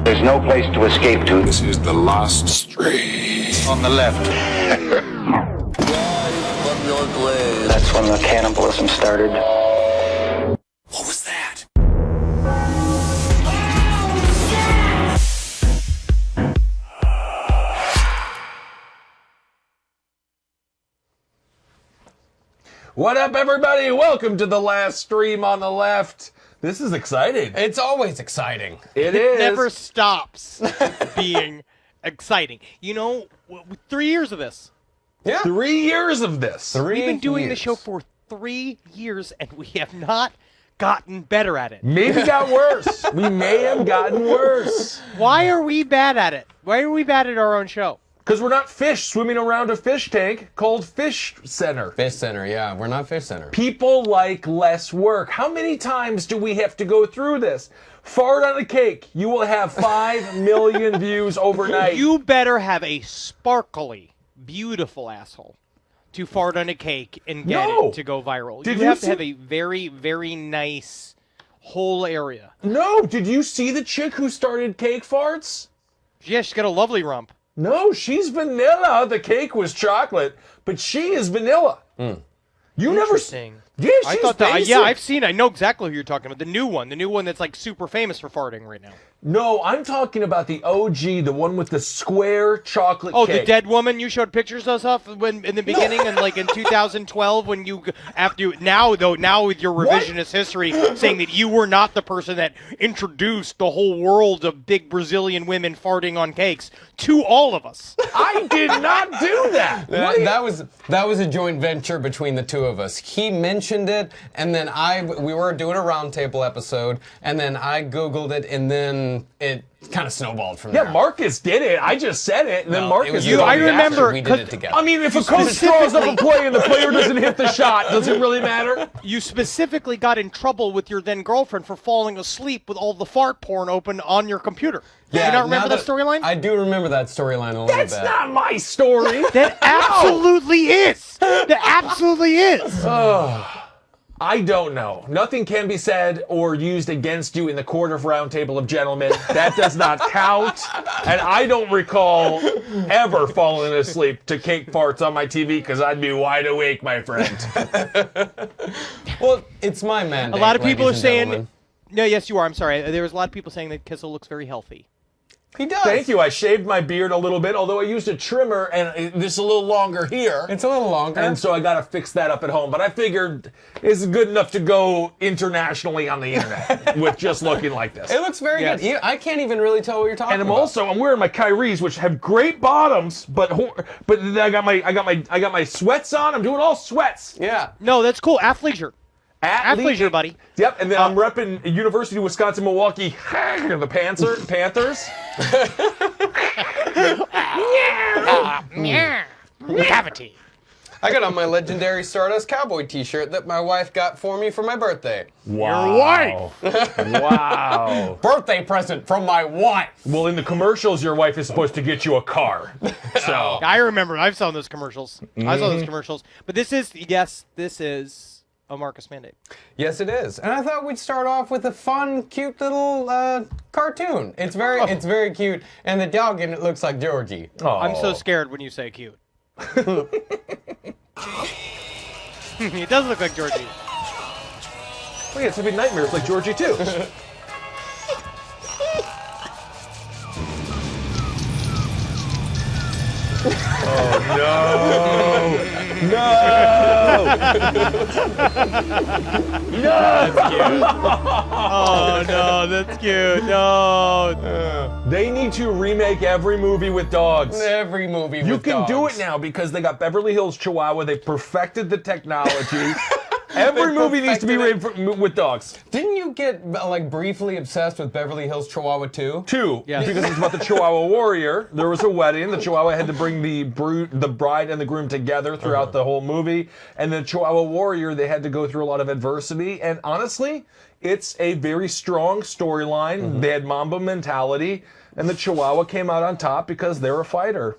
There's no place to escape to. This is the last stream. On the left. That's when the cannibalism started. What was that? What up, everybody? Welcome to the last stream on the left. This is exciting. It's always exciting. It is. Never stops being exciting. You know, 3 years of this. Yeah. 3 years of this. We've been doing the show for 3 years, and we have not gotten better at it. Maybe got worse. We may have gotten worse. Why are we bad at it? Why are we bad at our own show? Because we're not fish swimming around a fish tank called Fish Center. Fish Center, yeah. We're not Fish Center. People like less work. How many times do we have to go through this? Fart on a cake. You will have 5 million views overnight. You better have a sparkly, beautiful asshole to fart on a cake and get No. it to go viral. Did You you have to see- have a very, very nice whole area. No, did you see the chick who started cake farts? Yeah, she's got a lovely rump. No, she's vanilla. The cake was chocolate, but she is vanilla. You never Interesting. Yeah, she's I thought that. basic. Yeah, I've seen. I know exactly who you're talking about. The new one that's like super famous for farting right now. No, I'm talking about the OG, the one with the square chocolate Oh, cake. the dead woman you showed pictures of stuff when in the beginning and like in 2012 when you now with your revisionist history saying that you were not the person that introduced the whole world of big Brazilian women farting on cakes to all of us. I did not do that. What do you- That was a joint venture between the two of us. He mentioned it, and then we were doing a roundtable episode, and then I Googled it, and then it kind of snowballed from there. Yeah, Marcus did it. I just said it, and then No, Marcus it was did you. it. I remember- We did it together. I mean, if a coach throws up a play and the player doesn't hit the shot, does it really matter? You specifically got in trouble with your then girlfriend for falling asleep with all the fart porn open on your computer. Do you not remember now that storyline? I do remember that storyline a little That's bit. not my story. That absolutely is. That absolutely is. I don't know. Nothing can be said or used against you in the court of roundtable of gentlemen. That does not count. And I don't recall ever falling asleep to cake farts on my TV because I'd be wide awake, my friend. Well, it's my mandate. A lot of people are ladies and saying. gentlemen. No, yes, you are. I'm sorry. There was a lot of people saying that Kissel looks very healthy. He does. Thank you. I shaved my beard a little bit, although I used a trimmer and it's a little longer here. It's a little longer. And so I got to fix that up at home. But I figured it's good enough to go internationally on the internet with just looking like this. It looks very Yes. good. I can't even really tell what you're talking And about. I'm wearing my Kyries, which have great bottoms, but then I got my sweats on. I'm doing all sweats. Yeah. No, that's cool. Athleisure. Athleisure, buddy. Yep, and then I'm repping University of Wisconsin Milwaukee, the Panthers. Cavity. I got on my legendary Stardust Cowboy t-shirt that my wife got for me for my birthday. Wow. Wow. Birthday present from my wife. Well, in the commercials, your wife is supposed to get you a car. So I remember. I've saw those commercials. I saw those commercials. But this is a Marcus mandate. Yes, it is. And I thought we'd start off with a fun, cute little cartoon. It's very cute. And the dog in it looks like Georgie. I'm so scared when you say cute. It does look like Georgie. Oh, yeah, it's having nightmares like Georgie too. Oh no! Oh no, that's cute. No. They need to remake every movie with dogs. Every movie with You can do dogs. it now because they got Beverly Hills Chihuahua. They perfected the technology. Every movie needs to be made with dogs. Didn't you get like briefly obsessed with Beverly Hills Chihuahua 2? Two, Yes. because it's about the Chihuahua warrior. There was a wedding. The Chihuahua had to bring the bride and the groom together throughout the whole movie. And the Chihuahua warrior, they had to go through a lot of adversity. And honestly, it's a very strong storyline. They had Mamba mentality. And the Chihuahua came out on top because they're a fighter.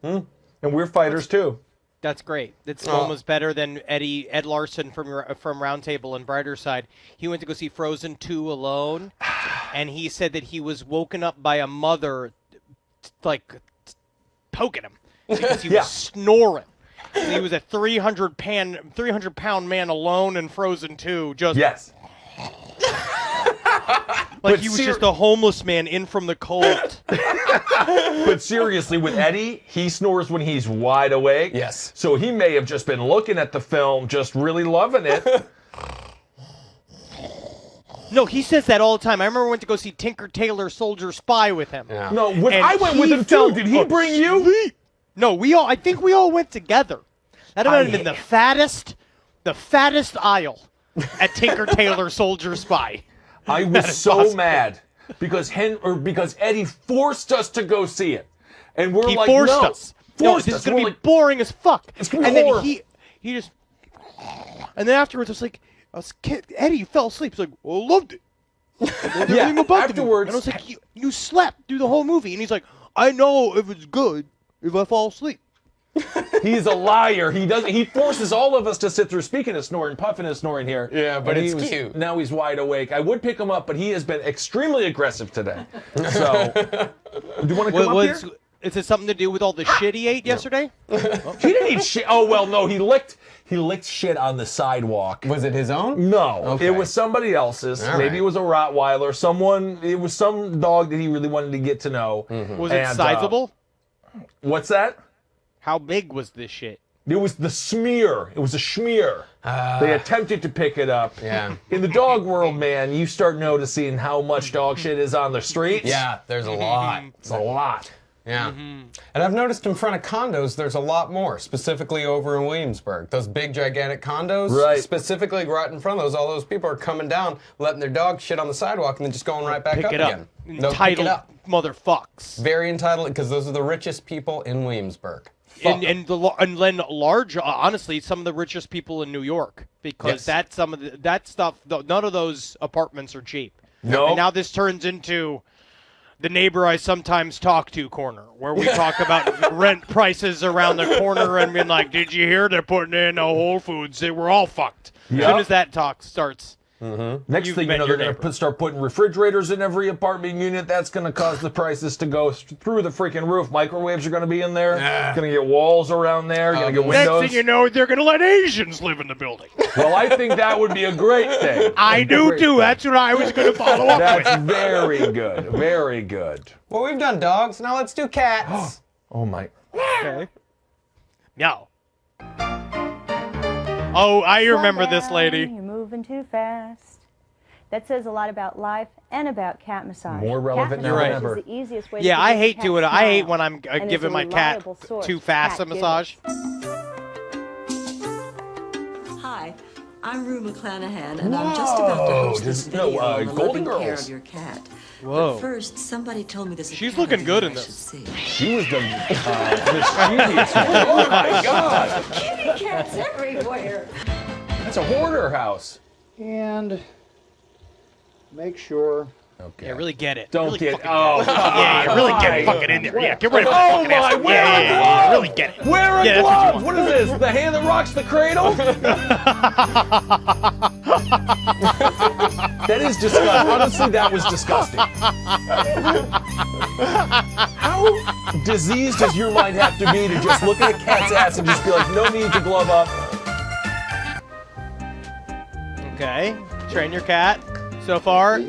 And we're fighters too. That's great. It's almost better than Ed Larson from Roundtable and Brighter Side. He went to go see Frozen 2 alone, and he said that he was woken up by a mother, like, poking him because he was snoring. And he was a 300-pound man alone in Frozen 2, just Yes. like he was just a homeless man in from the cold. But seriously, with Eddie, he snores when he's wide awake. Yes. So he may have just been looking at the film, just really loving it. No, he says that all the time. I remember I went to go see Tinker Tailor Soldier Spy with him. Yeah. No, when And I went with he him too. fell Did he bring you? asleep. No, I think we all went together. That might have been the fattest aisle at Tinker Tailor Soldier Spy. I was so mad because Eddie forced us to go see it, and we're He like, forced no, us. No, this is gonna be boring as fuck. It's gonna be and then horrible. he just, and then afterwards I was like, Eddie fell asleep. He's like, well, I loved it. Yeah, afterwards, and I was like, you slept through the whole movie, and he's like, I know if it's good if I fall asleep. he's a liar. He forces all of us to sit through. Speaking of snoring, Puffin is snoring here. Yeah, but And it's he was- cute. Now he's wide awake. I would pick him up, but he has been extremely aggressive today. So, do you want to come up here? Is it something to do with all the shit he ate yesterday? He didn't eat shit. Oh well, no, he licked shit on the sidewalk. Was it his own? No, Okay. it was somebody else's. All Maybe right. it was a Rottweiler. It was some dog that he really wanted to get to know. Was it sizable? What's that? How big was this shit? It was the smear. It was a schmear. They attempted to pick it up. Yeah. In the dog world, man, you start noticing how much dog shit is on the streets. Yeah, there's a lot. It's a lot. Yeah. And I've noticed in front of condos, there's a lot more, specifically over in Williamsburg. Those big, gigantic condos, Right. specifically right in front of those, all those people are coming down, letting their dog shit on the sidewalk, and then just going right back Pick up it again. up. They'll pick it Entitled up. motherfucks. Very entitled, because those are the richest people in Williamsburg. Fuck 'em. And then large, honestly, some of the richest people in New York, because Yes. that's some of that stuff. None of those apartments are cheap. No. And now this turns into the neighbor I sometimes talk to corner, where we talk about rent prices around the corner and being like, "Did you hear they're putting in a Whole Foods? They were all fucked." As Yep. soon as that talk starts, Next You've thing you met know, your they're going neighbor. to start putting refrigerators in every apartment unit. That's going to cause the prices to go through the freaking roof. Microwaves are going to be in there. Going to get walls around there. Going to get next windows. thing you know, they're going to let Asians live in the building. Well, I think that would be a great thing. I do Great too. thing. That's what I was going to follow up with. That's very good. Very good. Well, we've done dogs, now let's do cats. Oh my. Okay. No. Oh, I remember this Slow lady. down, You're moving too fast. That says a lot about life and about cat massage. More relevant cat now than massage ever. is the easiest way to Yeah, get I the hate cat doing it. I hate smile, when I'm and is giving a my cat reliable source too of fast a cat massage. Hi, I'm Rue McClanahan, and I'm just about to host this Whoa, video on the Golden loving care Girls. of your cat. Whoa. But first, somebody told me there's a She's cat looking over good here in I this. should see. She was the mischievous one. Oh my God. Kitty cats everywhere. That's a hoarder house. And make sure. Okay. Yeah, really get it. Don't really get. fucking Oh, Yeah, yeah, really get fucking in there. Yeah, get rid of it. Oh fucking my! asshole. Wear Yeah, a yeah, yeah, glove. yeah, really get it. Wear a Yeah, that's what you glove. What is this? The hand that rocks the cradle? That is disgusting. Honestly, that was disgusting. How diseased does your mind have to be to just look at a cat's ass and just be like, no need to glove up? Okay. Train your cat. So far,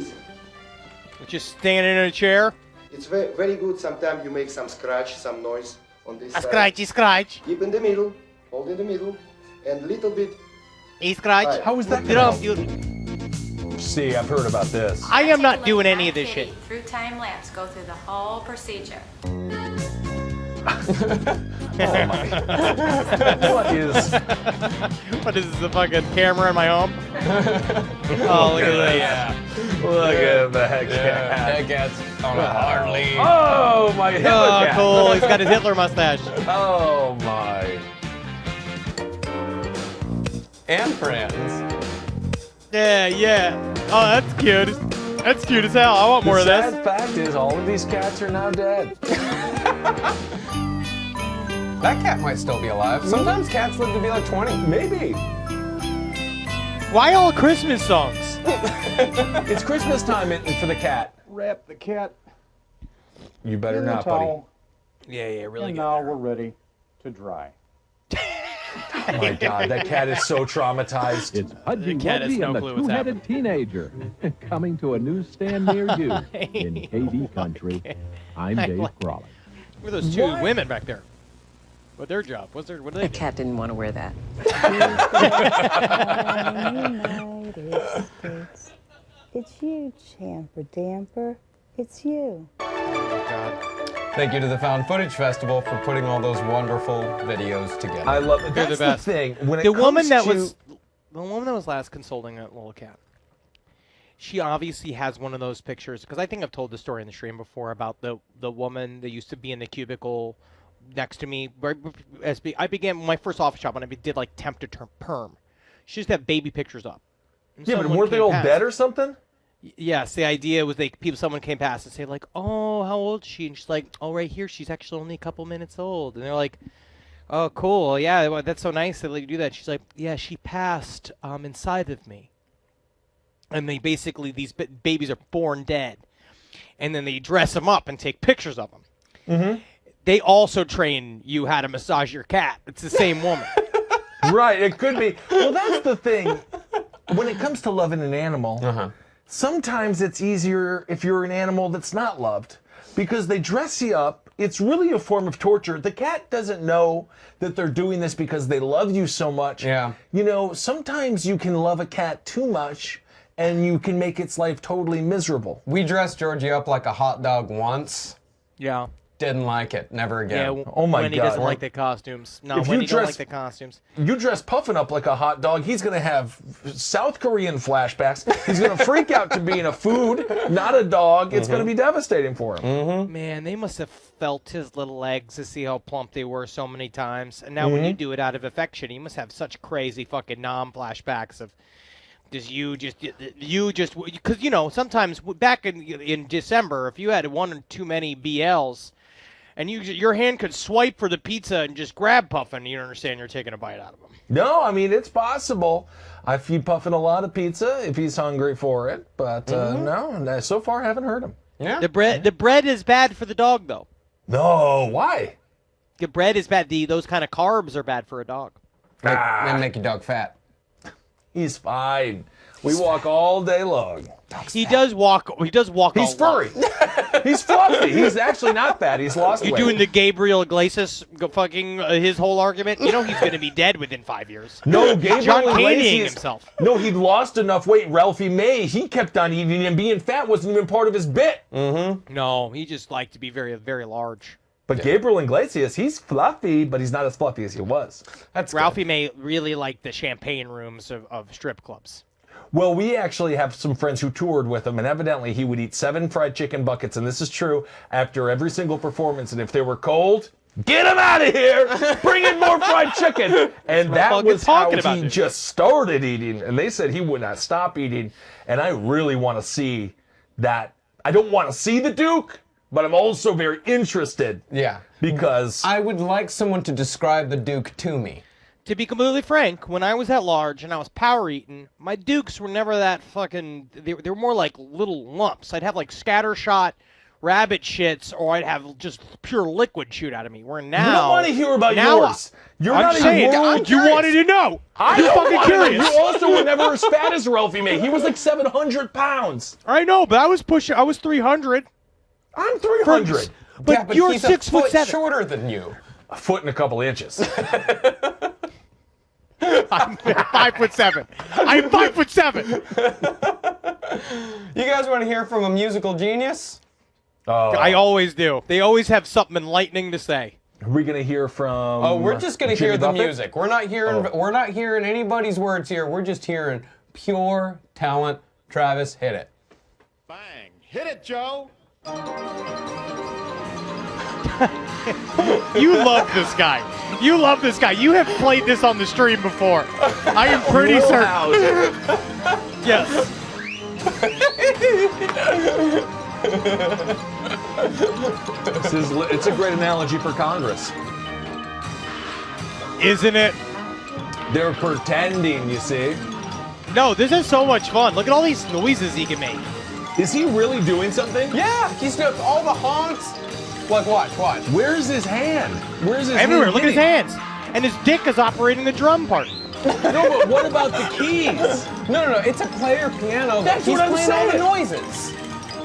just standing in a chair. It's very, very good. Sometimes you make some scratch, some noise on this A side. scratchy scratch. Keep in the middle, hold in the middle, and little bit. A scratch. How is that You gonna know, help? See, I've heard about this. I am not doing any of this shit. Through time lapse, go through the whole procedure. What is? What is this, the fucking camera in my home? Oh, look at this. Yeah. Look at the heck cat. That cat's on a hard lead. Oh my Hitler Oh, cat. cool. He's got his Hitler mustache. Oh my. And friends. Yeah, yeah. Oh, that's cute. That's cute as hell. I want more of The this. sad fact is all of these cats are now dead. That cat might still be alive. Sometimes cats live to be like 20. Maybe. Why all Christmas songs? It's Christmas time for the cat. Wrap the cat You better in the not, buddy. towel, Yeah, really and good. now we're ready to dry. Oh my God, that cat is so traumatized. It's Pudgy cat has Wudgy no and the clue what's Two-Headed Teenager coming to a newsstand near you in KD Country. I'm Dave Crawley. Who are those two women back there? What's their job? What do they do? Cat didn't want to wear that. United States. It's you, Champer Damper. It's you. Thank you to the Found Footage Festival for putting all those wonderful videos together. I love it. They're That's the best. thing. When it The comes woman that to, was last consulting that little cat. She obviously has one of those pictures because I think I've told the story in the stream before about the woman that used to be in the cubicle next to me. I began my first office job when I did like temp to perm. She used to have baby pictures up. And yeah, but someone weren't they came all past. dead or something? Yes, the idea was someone came past and say like, "Oh, how old is she?" And she's like, "Oh, right here, she's actually only a couple minutes old." And they're like, "Oh, cool, yeah, well, that's so nice that they do that." She's like, "Yeah, she passed inside of me." And they basically these babies are born dead, and then they dress them up and take pictures of them. Mm-hmm. They also train you how to massage your cat. It's the same woman. Right, it could be. Well, that's the thing. When it comes to loving an animal, sometimes it's easier if you're an animal that's not loved because they dress you up. It's really a form of torture. The cat doesn't know that they're doing this because they love you so much. Yeah. You know, sometimes you can love a cat too much and you can make its life totally miserable. We dressed Georgie up like a hot dog once. Yeah. Didn't like it. Never again. Yeah. Oh my when he God. doesn't like the costumes. No, If when you he don't dress- like the costumes. You dress Puffin up like a hot dog, he's going to have South Korean flashbacks. He's going to freak out to being a food, not a dog. It's going to be devastating for him. Man, they must have felt his little legs to see how plump they were so many times. And now when you do it out of affection, he must have such crazy fucking flashbacks of because you know sometimes back in December if you had one or too many BLs and your hand could swipe for the pizza and just grab Puffin, you don't understand you're taking a bite out of him. No, I mean, it's possible. I feed Puffin a lot of pizza if he's hungry for it, but no, so far I haven't heard him. Yeah. The bread is bad for the dog though. No, why? The bread is bad. Those kind of carbs are bad for a dog. They make your dog fat. He's fine. We walk all day long. He does walk. He's furry. He's fluffy. He's actually not fat. He's lost You're weight. doing the Gabriel Iglesias fucking his whole argument. You know he's going to be dead within 5 years. No, Gabriel John Iglesias Candying himself. No, he'd lost enough weight. Ralphie May, he kept on eating, and being fat wasn't even part of his bit. No, he just liked to be very, very large. But Gabriel Iglesias, he's fluffy, but he's not as fluffy as he was. That's Ralphie May really liked the champagne rooms of strip clubs. Well, we actually have some friends who toured with him, and evidently he would eat 7 fried chicken buckets, and this is true, after every single performance. And if they were cold, get him out of here! Bring in more fried chicken! And that was how he just started eating. And they said he would not stop eating. And I really want to see that. I don't want to see the Duke, but I'm also very interested. Yeah. Because I would like someone to describe the Duke to me. To be completely frank, when I was at large and I was power eating, my Dukes were never that fucking. They were more like little lumps. I'd have like scattershot rabbit shits, or I'd have just pure liquid shoot out of me. Where now you don't want to hear about yours. You're I'm not saying, even you wanted to know. I'm fucking curious. You also were never as fat as Ralphie May. He was like 700 pounds. I know, but I was 300. I'm 300. But, yeah, but you're he's 6'7" shorter than you. A foot and a couple inches. I'm 5'7". I'm 5'7". You guys want to hear from a musical genius? I always do. They always have something enlightening to say. Are we gonna hear from? Oh, we're just gonna Jimmy hear the Buffett? music. We're not hearing. We're not hearing anybody's words here. We're just hearing pure talent. Travis, hit it. Bang. Hit it, Joe. You love this guy. You love this guy. You have played this on the stream before. I am pretty certain. Yes. It's a great analogy for Congress. Isn't it? They're pretending, you see. No, this is so much fun. Look at all these noises he can make. Is he really doing something? Yeah, he's doing all the honks. Like, watch. Where's his hand? Where's his Everywhere. hand Look at his hitting? hands. And his dick is operating the drum part. No, but what about the keys? No. It's a player piano. That's He's what I'm playing all the saying. noises.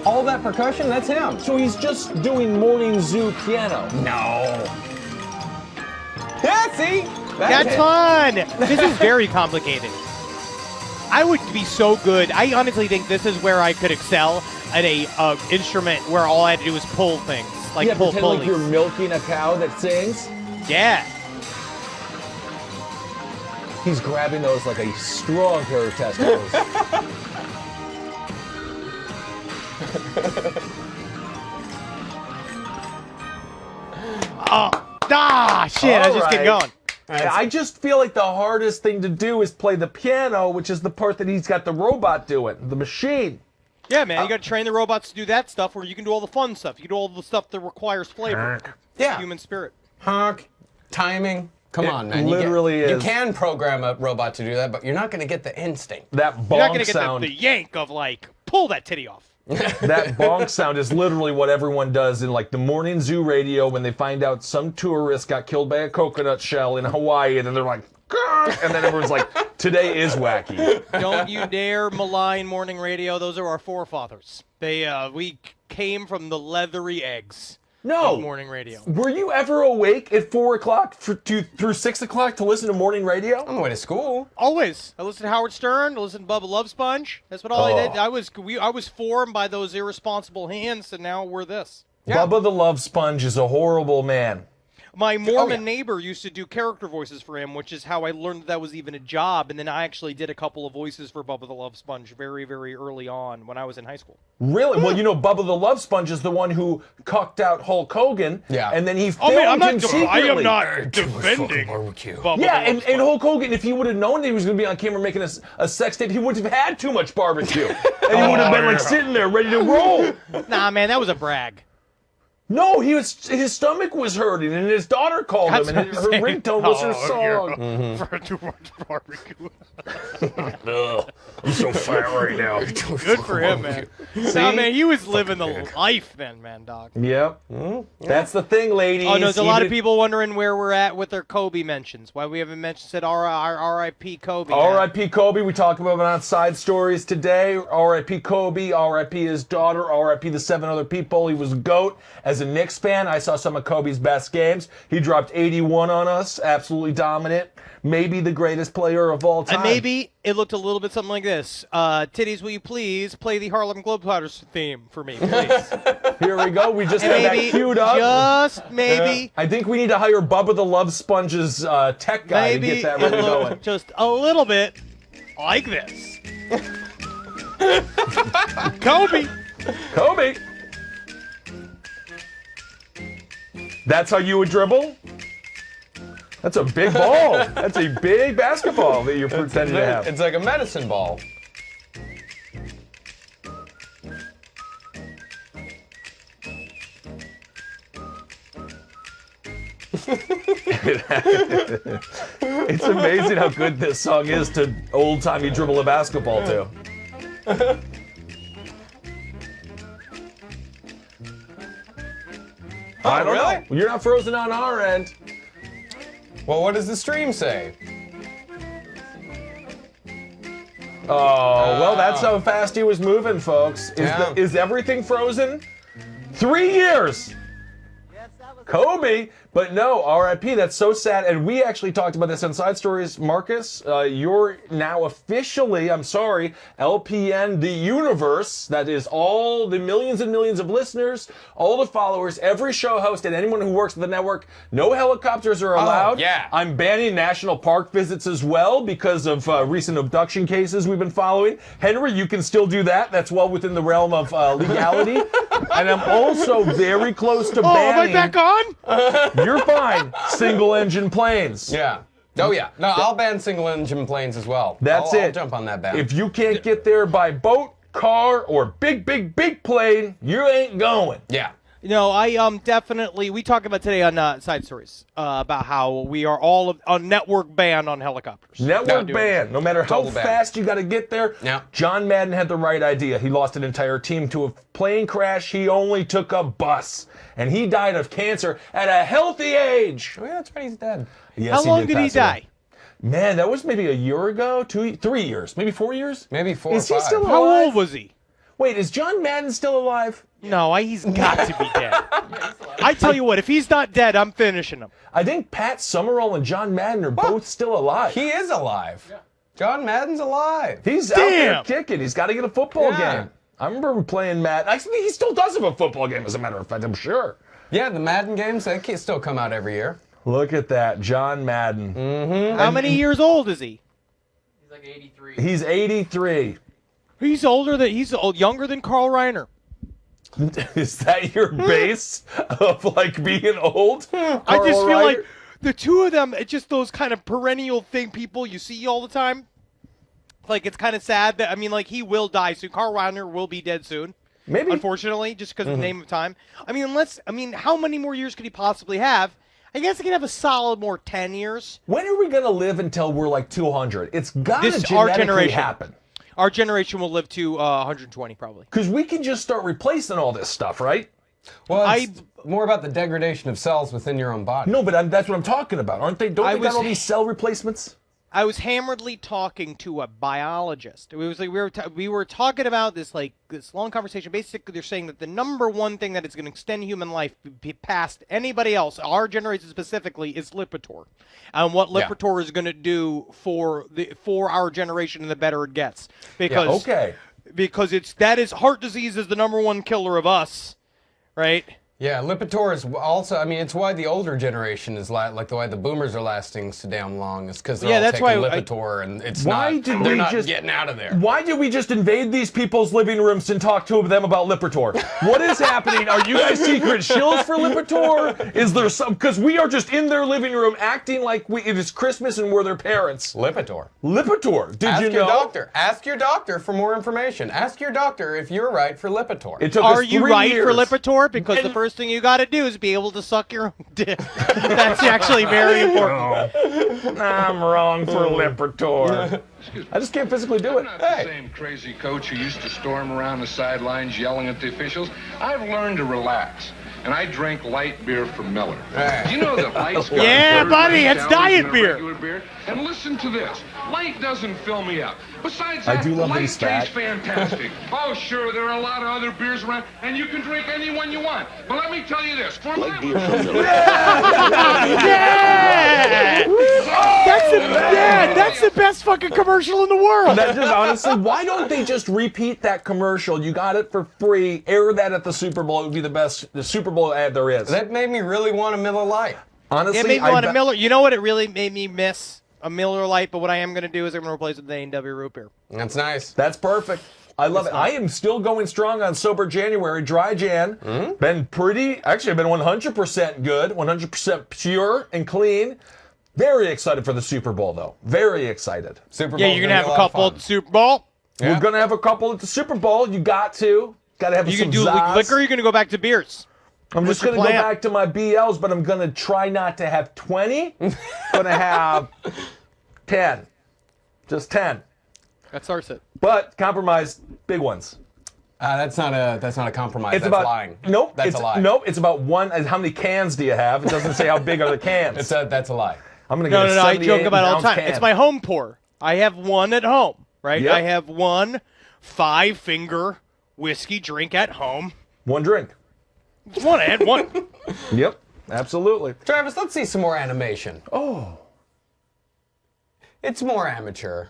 All that percussion, that's him. So he's just doing morning zoo piano. No. Yeah, see? That's fun. This is very complicated. I would be so good. I honestly think this is where I could excel at a instrument where all I had to do is pull things. Like pull pretend pulleys. like you're milking a cow that sings. Yeah. He's grabbing those like a strong pair of testicles. Shit, I just get going. I just feel like the hardest thing to do is play the piano, which is the part that he's got the robot doing, the machine. Yeah, man, you got to train the robots to do that stuff where you can do all the fun stuff. You can do all the stuff that requires flavor. Yeah. Human spirit. Honk, timing. Come It on, man. literally You is. can program a robot to do that, but you're not going to get the instinct. That You're not bonk going to get sound. the yank of, like, pull that titty off. That bonk sound is literally what everyone does in like the morning zoo radio when they find out some tourist got killed by a coconut shell in Hawaii, and then they're like, "Grr," and then everyone's like, today is wacky. Don't you dare malign morning radio. Those are our forefathers. We came from the leathery eggs of morning radio. Were you ever awake at 4 o'clock through 6 o'clock to listen to morning radio? On the way to school. Always. I listened to Howard Stern. I listened to Bubba Love Sponge. That's what all I did. I was formed by those irresponsible hands, and now we're this. Yeah. Bubba the Love Sponge is a horrible man. My Mormon neighbor used to do character voices for him, which is how I learned that was even a job. And then I actually did a couple of voices for Bubba the Love Sponge very, very early on when I was in high school. Really? Well, you know, Bubba the Love Sponge is the one who cucked out Hulk Hogan. Yeah. And then he filmed him secretly. I am not defending Bubba Yeah, the Love and Hulk Hogan, if he would have known that he was going to be on camera making a sex tape, he wouldn't have had too much barbecue. And he would have been like sitting there ready to roll. Nah, man, that was a brag. No, his stomach was hurting, and his daughter called him, and her ringtone was her song. For too much barbecue. I'm so fat right now. Good for him, man. Nah, man, he was living the life then, man, dog. Yep. That's the thing, ladies. Oh, no, there's a lot of people wondering where we're at with their Kobe mentions. Why we haven't said R.I.P. Kobe. man. R.I.P. Kobe. We talked about it on Side Stories today. R.I.P. Kobe. R.I.P. his daughter. R.I.P. the 7 other people. He was a GOAT. As a Knicks fan, I saw some of Kobe's best games. He dropped 81 on us. Absolutely dominant. Maybe the greatest player of all time. And maybe it looked a little bit something like this. Titties, will you please play the Harlem Globetrotters theme for me, please? Here we go. We just And have that maybe, queued up. just maybe, I think we need to hire Bubba the Love Sponge's tech guy to maybe get that it ready looked going. just a little bit like this. Kobe. Kobe. That's how you would dribble? That's a big ball. That's a big basketball that you're pretending to have. It's like a medicine ball. It's amazing how good this song is to old-timey dribble a basketball to. I don't know. You're not frozen on our end. Well, what does the stream say? Oh, well, that's how fast he was moving, folks. Is everything frozen? 3 years. Kobe, but no, RIP, that's so sad. And we actually talked about this on Side Stories. Marcus, you're now officially, I'm sorry, LPN the universe. That is all the millions and millions of listeners, all the followers, every show host, and anyone who works at the network. No helicopters are allowed. Yeah. I'm banning national park visits as well because of recent abduction cases we've been following. Henry, you can still do that. That's well within the realm of legality. And I'm also very close to banning. Am I back on? You're fine. Single engine planes. Yeah. Oh, yeah. No, I'll ban single engine planes as well. That's I'll it. jump on that ban. If you can't get there by boat, car, or big plane, you ain't going. Yeah. No, I definitely. We talked about today on Side Stories about how we are all on network ban on helicopters. Network ban. No matter how Total ban. fast you got to get there. Yeah. John Madden had the right idea. He lost an entire team to a plane crash. He only took a bus, and he died of cancer at a healthy age. Oh, yeah, that's right. He's dead. Yes, How long did did he pass away. die? Man, that was maybe a year ago, 3 years, maybe 4 years. Maybe 4 Is or he 5. still alive? How old was he? Wait, is John Madden still alive? No, he's got to be dead. I tell you what, if he's not dead, I'm finishing him. I think Pat Summerall and John Madden are both still alive. He is alive. Yeah. John Madden's alive. He's out there Damn. kicking. He's got to get a football Yeah. game. I remember him playing Madden. I think he still does have a football game, as a matter of fact, I'm sure. Yeah, the Madden games, they can still come out every year. Look at that, John Madden. How many years old is he? He's 83. He's younger than Carl Reiner. Is that your base of like being old? I just feel like the two of them, it's just those kind of perennial people you see all the time. Like, it's kind of sad that, like, he will die soon. Carl Reiner will be dead soon. Maybe. Unfortunately, just because of the name of time. How many more years could he possibly have? I guess he can have a solid more 10 years. When are we going to live until we're like 200? It's got to Our genetically generation. happen. Our generation will live to 120 probably. Because we can just start replacing all this stuff, right? Well, it's more about the degradation of cells within your own body. No, but that's what I'm talking about. Aren't they? Don't I they got was- all these cell replacements? I was hammeredly talking to a biologist. It was like we were talking about this long conversation. Basically, they're saying that the number one thing that is going to extend human life past anybody else, our generation specifically, is Lipitor, and what Lipitor is going to do for our generation, and the better it gets. Because because heart disease is the number one killer of us, right? Yeah, Lipitor is also, it's why the older generation is like the way the boomers are lasting so damn long is because they're all that's taking why Lipitor and They're not getting out of there. Why did we just invade these people's living rooms and talk to them about Lipitor? What is happening? Are you guys secret shills for Lipitor? Is there some? Because we are just in their living room acting like it is Christmas and we're their parents. Lipitor. Did Ask you your know? doctor. Ask your doctor for more information. Ask your doctor if you're right for Lipitor. It took Are us you 3 right years. for Lipitor? Because the first thing you got to do is be able to suck your own dick. That's actually very important. I'm wrong for Lipitor. I just can't physically do it. I'm not the same crazy coach who used to storm around the sidelines yelling at the officials. I've learned to relax, and I drink light beer from Miller. Do you know that light's got Yeah, 30 buddy, less it's calories diet than a beer. regular beer? And listen to this. Light doesn't fill me up. Besides I that, do love that light he's tastes fat. fantastic. Oh, sure, there are a lot of other beers around, and you can drink any one you want. But let me tell you this. For my That's the best fucking commercial in the world. That just honestly, why don't they just repeat that commercial? You got it for free. Air that at the Super Bowl. It would be the Super Bowl ad there is. That made me really want a Miller Lite. Honestly, It made me want a Miller. You know what? It really made me miss a Miller Lite. But what I am going to do is I'm going to replace it with the A&W root beer. That's nice. That's perfect. I love it. I am still going strong on Sober January, Dry Jan. Been pretty, actually, I've been 100% good, 100% pure and clean. Very excited for the Super Bowl, though. Very excited. Super Bowl. Yeah, you're going to have a couple at the Super Bowl. Yeah. We're going to have a couple at the Super Bowl. You got to. Got to have You some can do zazz. liquor. Or you're going to go back to beers. I'm just going to go back to my BLs, but I'm going to try not to have 20. Going to have 10. Just 10. That's our set. But compromise big ones. That's not a compromise. It's That's about lying. Nope. That's it's, a lie. Nope. It's about one. How many cans do you have? It doesn't say how big are the cans. That's a lie. I'm gonna No, get a I joke about it all the 78-ounce time. can. It's my home pour. I have one at home, right? Yep. I have one 5-finger whiskey drink at home. One drink. Just one. I had one. Yep. Absolutely. Travis, let's see some more animation. Oh. It's more amateur.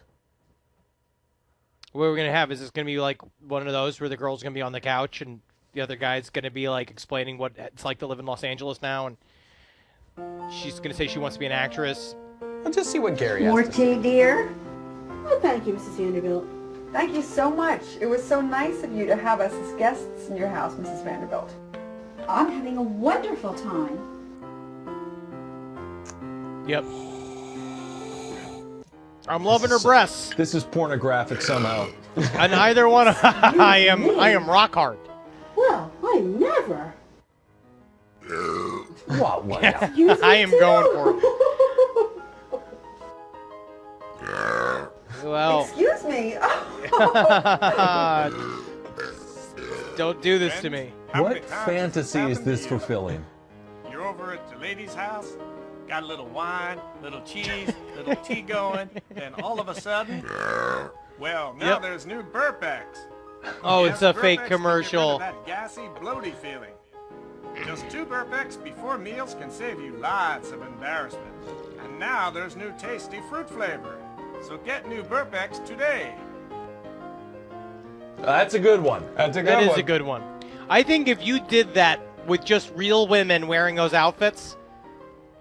What we're going to have is it's going to be like one of those where the girl's going to be on the couch and the other guy's going to be like explaining what it's like to live in Los Angeles now. And she's going to say she wants to be an actress. Let's just see what Gary has More to say. tea, dear? Oh, thank you, Mrs. Vanderbilt. Thank you so much. It was so nice of you to have us as guests in your house, Mrs. Vanderbilt. I'm having a wonderful time. Yep. I'm loving her breasts. This is pornographic somehow. And either one, I am rock hard. Well, I never. What? What? I am going for it. Well. Excuse me. Don't do this to me. What fantasy is this fulfilling? You're over at the lady's house, got a little wine, little cheese, little tea going, then all of a sudden, well, now there's new Burpex. Oh, Yes, it's a Burpex fake to get rid of commercial. that gassy, bloaty feeling. Just 2 Burpex before meals can save you lots of embarrassment. And now there's new tasty fruit flavor. So get new Burpex today. That's a good one. That's a good That one. is a good one. I think if you did that with just real women wearing those outfits,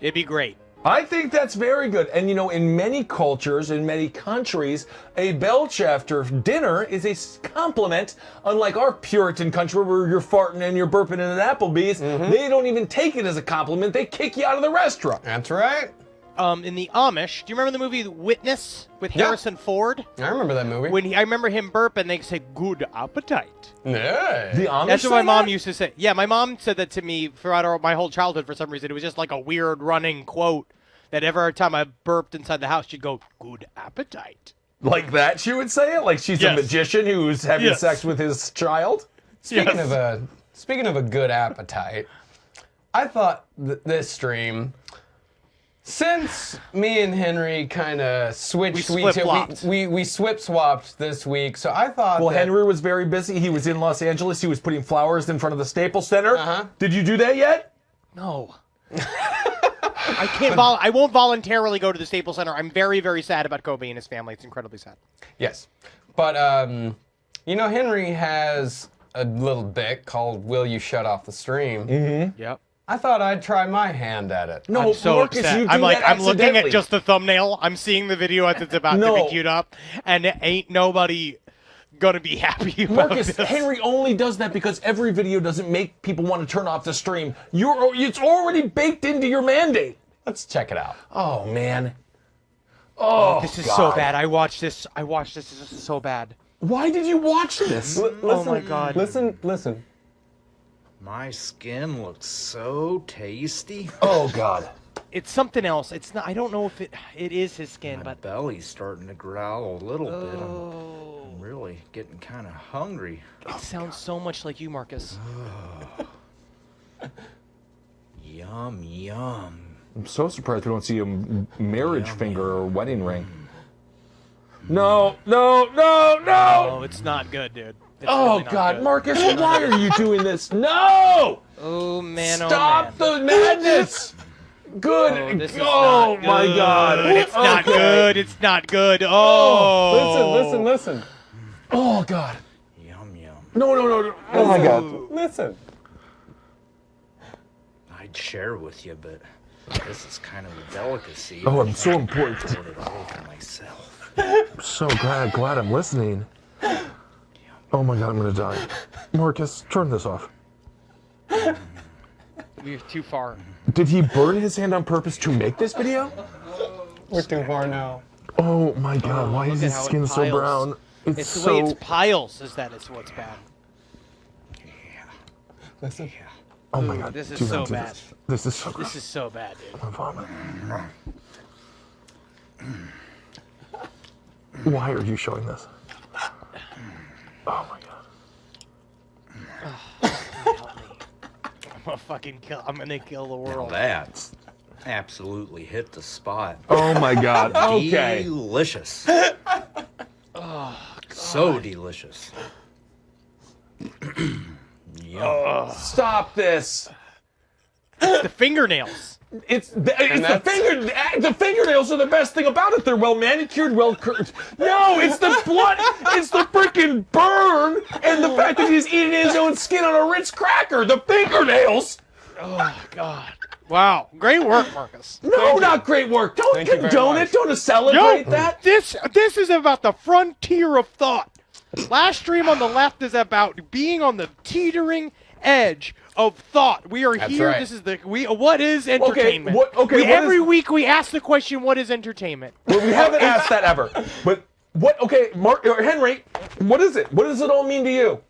it'd be great. I think that's very good. And you know, in many cultures, in many countries, a belch after dinner is a compliment. Unlike our Puritan country where you're farting and you're burping in an Applebee's, they don't even take it as a compliment. They kick you out of the restaurant. That's right. In the Amish, do you remember the movie Witness with Harrison Ford? I remember that movie. When I remember him burp and they say, "Good appetite." Yeah. The Amish That's what my say mom that? used to say. Yeah, my mom said that to me throughout my whole childhood for some reason. It was just like a weird running quote that every time I burped inside the house, she'd go, "Good appetite." Like that, she would say it? Like she's a magician who's having Yes. sex with his child? Speaking of a good appetite, I thought this stream, since me and Henry kind of switched, We flip-flopped. we swip-swapped this week, so I thought Well, that, Henry was very busy. He was in Los Angeles. He was putting flowers in front of the Staples Center. Uh-huh. Did you do that yet? No. I can't. I won't voluntarily go to the Staples Center. I'm very, very sad about Kobe and his family. It's incredibly sad. Yes, but you know, Henry has a little bit called "Will You Shut Off the Stream?" Mm-hmm. Yep. I thought I'd try my hand at it. No, I'm so Marcus, upset. you do I'm like, that I'm looking at accidentally. just the thumbnail. I'm seeing the video as it's about to No. be queued up, and ain't nobody gonna be happy about Marcus, this. Henry only does that because every video doesn't make people want to turn off the stream. It's already baked into your mandate. Let's check it out. Oh, man. Oh, This is God. so bad. I watched this. This is so bad. Why did you watch this? Oh my God. Listen. My skin looks so tasty. Oh, God. It's something else. It's not. I don't know if it is his skin, My but belly's starting to growl a little bit. I'm really getting kind of hungry. it sounds so much like you, Marcus. Yum, yum. I'm so surprised we don't see a marriage finger or wedding ring. No. Oh, it's not good, dude. It's Oh, really not God, good. Marcus, why are you doing this? No! Oh man! Stop oh, man. the madness! Good. Oh, this is Oh, not my good. God. It's not Okay. good. It's not good. Oh. Listen. Oh, God. Yum, yum. No. Oh, my God. Listen. I'd share with you, but this is kind of a delicacy. Oh, I'm so important. I poured it all for myself. I'm so glad I'm listening. Oh, my God, I'm going to die. Marcus, turn this off. We're too far. Did he burn his hand on purpose to make this video? We're too far now. Oh, my God, why is Look at his how it skin so piles. brown? It's the way it's piles is that it's what's bad. Listen. Oh, my God. This is do so not do bad. This is so gross. This is so bad, dude. I'm vomit. Why are you showing this? Oh, my God. I'm gonna kill the world. That's absolutely hit the spot. Oh, my God. Okay. Delicious. Oh, So delicious. Yum. Stop this. It's the fingernails. It's the fingernails are the best thing about it. They're well manicured, well curved. No, it's the blood. It's the freaking burn and the fact that he's eating his own skin on a Ritz cracker. The fingernails. Oh God! Wow, great work, Marcus. No, not great work. Don't Thank you very condone much. it. Don't celebrate that. This is about the frontier of thought. Last stream on the left is about being on the teetering edge of thought. We are That's here. right. This is what is entertainment? Every week we ask the question, what is entertainment? Well, we haven't asked that ever. But what? Okay, Henry, what is it? What does it all mean to you?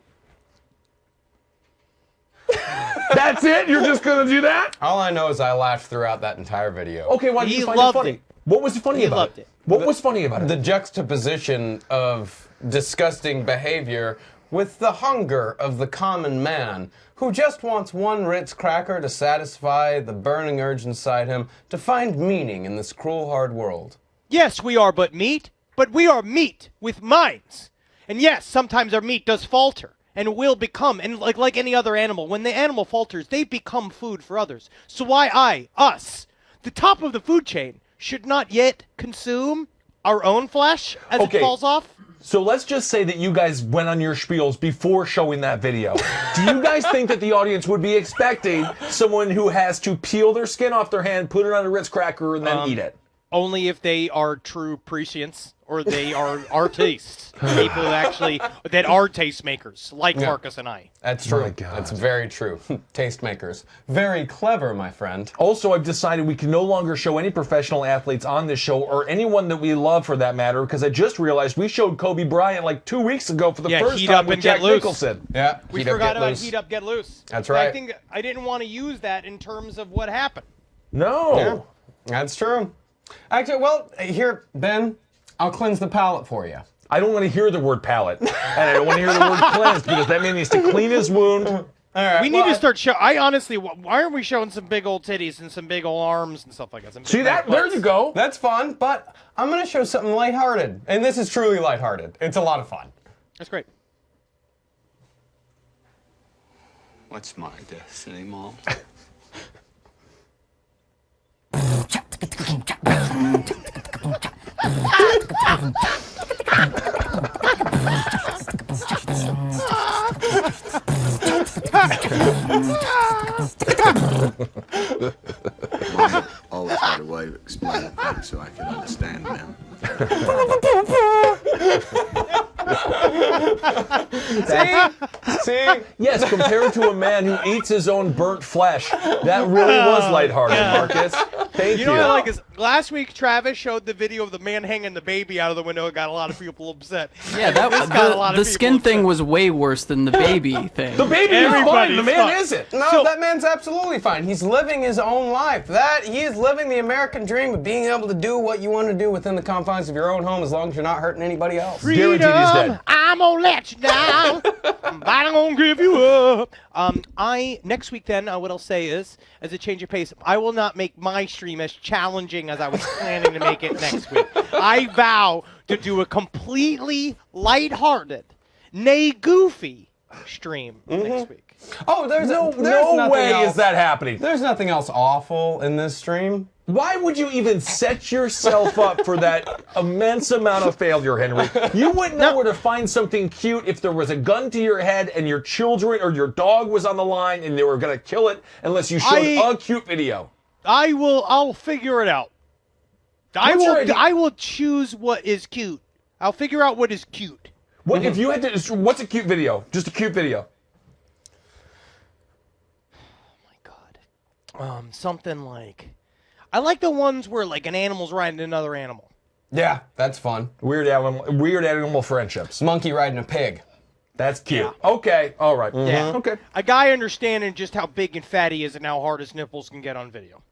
That's it? You're just gonna do that? All I know is I laughed throughout that entire video. Okay, why did you find it funny? What was funny about it? What was funny about it? The juxtaposition of disgusting behavior with the hunger of the common man who just wants one Ritz cracker to satisfy the burning urge inside him to find meaning in this cruel, hard world. Yes, we are but meat, but we are meat with minds. And yes, sometimes our meat does falter and will become, and like any other animal, when the animal falters, they become food for others. So why us, the top of the food chain, should not yet consume our own flesh as it falls off? So let's just say that you guys went on your spiels before showing that video. Do you guys think that the audience would be expecting someone who has to peel their skin off their hand, put it on a Ritz cracker, and then eat it? Only if they are true prescients or they are artists, people that are tastemakers, like Marcus and I. That's true. That's very true. Tastemakers. Very clever, my friend. Also, I've decided we can no longer show any professional athletes on this show, or anyone that we love for that matter, because I just realized we showed Kobe Bryant like 2 weeks ago for the first Heat time Up with and Jack Get Loose. Nicholson. Yeah, We forgot about Heat Up, Get Loose. That's But right. I think I didn't want to use that in terms of what happened. No. Yeah, that's true. Actually, well, here, Ben, I'll cleanse the palate for you. I don't want to hear the word palate, and I don't want to hear the word cleansed, because that man needs to clean his wound. All right, We need to start I honestly, why aren't we showing some big old titties and some big old arms and stuff like that? Some big See that? There you go. That's fun, but I'm going to show something lighthearted. And this is truly lighthearted. It's a lot of fun. That's great. What's my destiny, Mom? Mom always had a way of explaining things so I could understand them. See? Yes, compared to a man who eats his own burnt flesh, that really was lighthearted, Marcus. Thank you. You know what I like is last week Travis showed the video of the man hanging the baby out of the window. It got a lot of people upset. Yeah, that was the skin thing was way worse than the baby thing. The baby is fine. The man isn't. No, that man's absolutely fine. He's living his own life. He is living the American dream of being able to do what you want to do within the confines of your own home, as long as you're not hurting anybody else. Guaranteed he's dead. I'm gonna let you down, but I'm gonna give you up. Next week then, what I'll say is, as a change of pace, I will not make my stream as challenging as I was planning to make it next week. I vow to do a completely lighthearted, nay goofy stream next week. Oh, there's no nothing way else. is that happening. There's nothing else awful in this stream. Why would you even set yourself up for that immense amount of failure, Henry? You wouldn't know where to find something cute if there was a gun to your head and your children or your dog was on the line and they were going to kill it unless you showed a cute video. I'll figure it out. I will choose what is cute. I'll figure out what is cute. What if you had to? What's a cute video? Just a cute video. Something like, I like the ones where like an animal's riding another animal. Yeah, that's fun. Weird animal friendships. Monkey riding a pig. That's cute. Yeah. Okay, all right. Yeah. Okay. A guy understanding just how big and fat he is and how hard his nipples can get on video.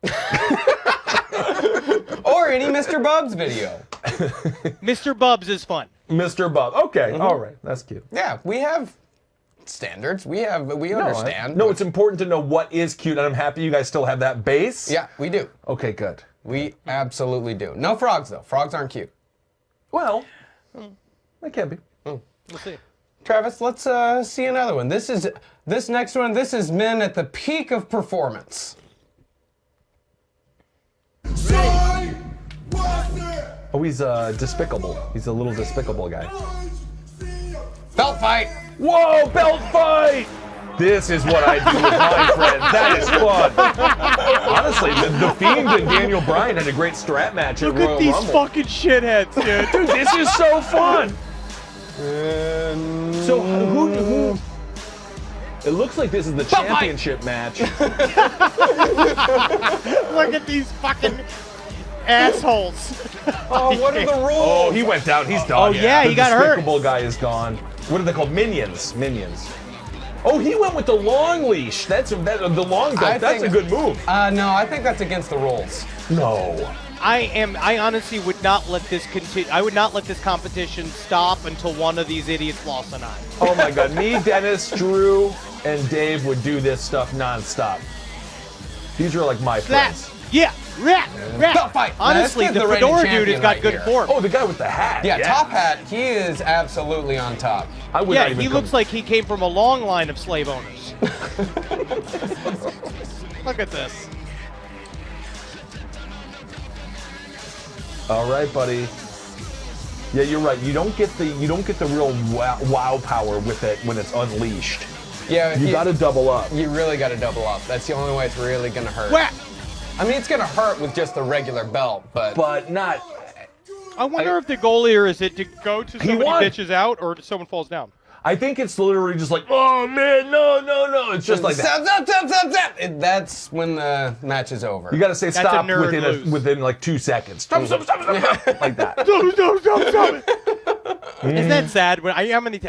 Or any Mr. Bubs video. Mr. Bubs is fun. Mr. Bubs. Okay, all right. That's cute. Yeah, we have standards. We understand. No, it's important to know what is cute, and I'm happy you guys still have that base. Yeah, we do. Okay, good. We absolutely do. No frogs, though. Frogs aren't cute. Well, they can be. We'll see. Travis, let's see another one. This next one, this is men at the peak of performance. Oh, he's despicable. He's a little despicable guy. Belt fight! Whoa, belt fight! This is what I do with my friends. That is fun. Honestly, the Fiend and Daniel Bryan had a great strap match at Royal Rumble. Look at these fucking shitheads, dude. Dude, this is so fun. So who? It looks like this is the championship match. Look at these fucking assholes. Oh, what are the rules? Oh, he went down. He's done. Oh, yeah, he got hurt. The despicable guy is gone. What are they called? Minions. Minions. Oh, he went with the long leash. That's the long belt. That's a good move. No, I think that's against the rules. No. I honestly would not let this continue. I would not let this competition stop until one of these idiots lost an eye. Oh my God, me, Dennis, Drew, and Dave would do this stuff nonstop. These are like my friends. Yeah, rap. Belt fight. Honestly, the fedora dude has got good form. Oh, the guy with the hat. Yeah, top hat. He is absolutely on top. I would not even he looks like he came from a long line of slave owners. Look at this. All right, buddy. Yeah, you're right. You don't get the real wow power with it when it's unleashed. Yeah, you got to double up. You really got to double up. That's the only way it's really gonna hurt. Whack! I mean, it's gonna hurt with just the regular belt, but not. I wonder if the goal here is it to go to somebody bitches out or someone falls down. I think it's literally just like, oh man, no. It's just like that. Stop. That's when the match is over. You got to say stop within like 2 seconds. Stop, like that. Stop. Isn't that sad? When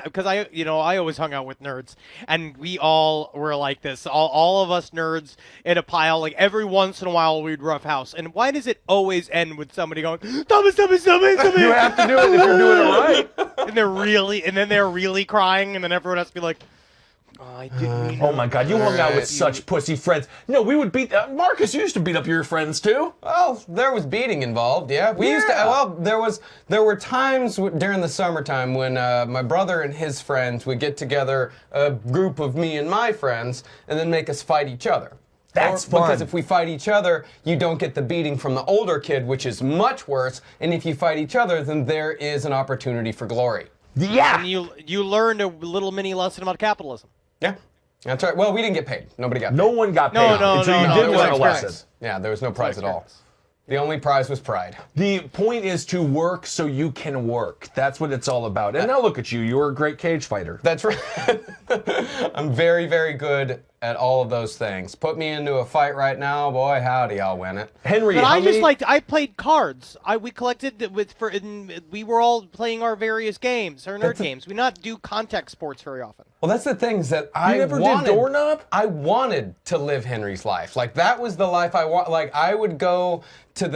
because I always hung out with nerds, and we all were like this. All of us nerds in a pile. Like every once in a while, we'd roughhouse. And why does it always end with somebody going, "Stop it"? You have to do it if you're doing it right. And then they're really crying, and then everyone has to be like, "Oh, I didn't mean." Oh my God, you hung out with such pussy friends. No, we would beat. Marcus used to beat up your friends too. Well, there was beating involved. Yeah, we used to. Well, there were times during the summertime when my brother and his friends would get together, a group of me and my friends, and then make us fight each other. That's fun. Because if we fight each other, you don't get the beating from the older kid, which is much worse. And if you fight each other, then there is an opportunity for glory. Yeah. And you learned a little mini lesson about capitalism. Yeah. That's right. Well, we didn't get paid. Nobody got paid. No one got paid. No, so you did learn a lesson. Yeah, there was no prize at all. The only prize was pride. The point is to work so you can work. That's what it's all about. And now look at you. You're a great cage fighter. That's right. I'm very, very good at all of those things. Put me into a fight right now, boy, howdy, I'll win it. Henry, but I played cards. We collected we were all playing our various games, our nerd games. We not do contact sports very often. Well, that's the thing is that you never did doorknob? I wanted to live Henry's life. Like that was the life I want. Like I would go to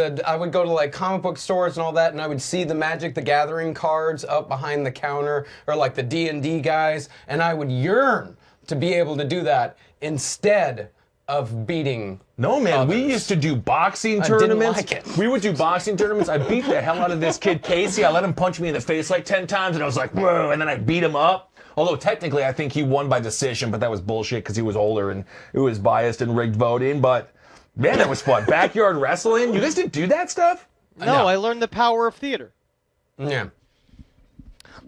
like comic book stores and all that, and I would see the Magic the Gathering cards up behind the counter, or like the D&D guys, and I would yearn to be able to do that instead of beating. No, man, others. we used to do boxing tournaments. I didn't like it. We would do boxing tournaments. I beat the hell out of this kid, Casey. I let him punch me in the face like 10 times, and I was like, whoa, and then I beat him up. Although technically I think he won by decision, but that was bullshit because he was older and it was biased and rigged voting. But man, that was fun. Backyard wrestling. You guys didn't do that stuff? No, I learned the power of theater. Yeah.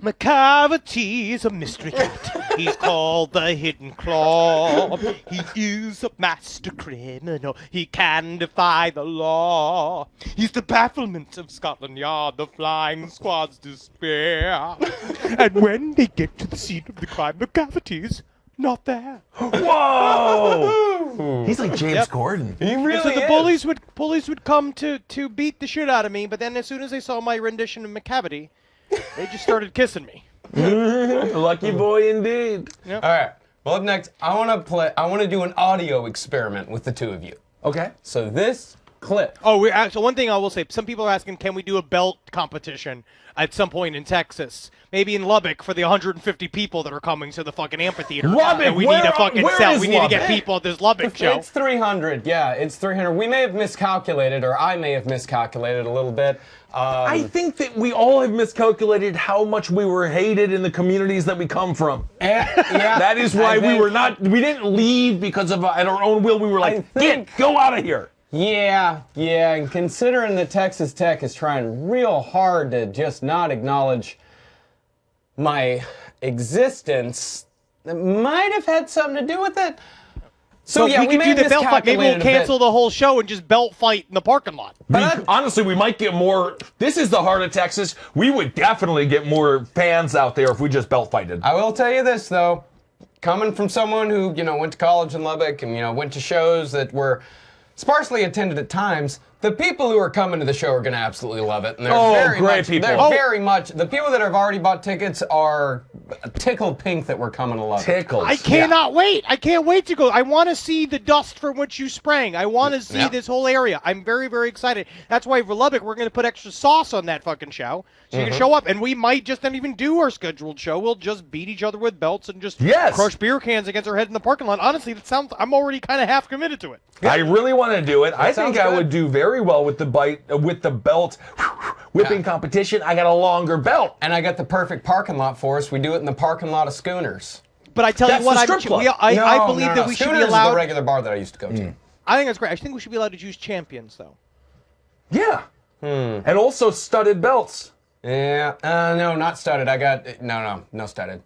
McCavity's a mystery cat. He's called the Hidden Claw. He is a master criminal. He can defy the law. He's the bafflement of Scotland Yard, the flying squad's despair. And when they get to the scene of the crime, McCavity's not there. Whoa! He's like James Corden. He really so the is. bullies would come to beat the shit out of me, but then as soon as they saw my rendition of McCavity, they just started kissing me. Lucky boy indeed. Yep. All right. Well, up next, I want to do an audio experiment with the two of you. Okay. So this clip. Oh, so one thing I will say, some people are asking, can we do a belt competition at some point in Texas? Maybe in Lubbock for the 150 people that are coming to the fucking amphitheater. Lubbock, and we need to fucking sell. We need to get people at this Lubbock show. It's 300. Yeah, it's 300. We may have miscalculated, or I may have miscalculated a little bit. I think that we all have miscalculated how much we were hated in the communities that we come from. Yeah, that is why we didn't leave because of at our own will. We were like, go out of here. Yeah, and considering that Texas Tech is trying real hard to just not acknowledge my existence, it might have had something to do with it. So yeah, we could do the belt fight. Maybe we'll cancel the whole show and just belt fight in the parking lot. Honestly, we might get more. This is the heart of Texas. We would definitely get more fans out there if we just belt fighted. I will tell you this though, coming from someone who went to college in Lubbock and went to shows that were sparsely attended at times, the people who are coming to the show are going to absolutely love it. And they're great people. They're very much, the people that have already bought tickets are tickled pink that we're coming to love. Tickled. I cannot wait. I can't wait to go. I want to see the dust from which you sprang. I want to see this whole area. I'm very, very excited. That's why for Lubbock, we're going to put extra sauce on that fucking show. So you can show up, and we might just not even do our scheduled show. We'll just beat each other with belts and just crush beer cans against our head in the parking lot. Honestly, that sounds. I'm already kind of half committed to it. I really want to do it. I think I would do very well with the belt whipping competition. I got a longer belt, and I got the perfect parking lot for us. We do it in the parking lot of Schooners. But I tell you what, I believe that we should be allowed. Schooners is the regular bar that I used to go to. I think that's great. I think we should be allowed to choose champions, though. Yeah, and also studded belts. Yeah, no, not studded. I got no studded.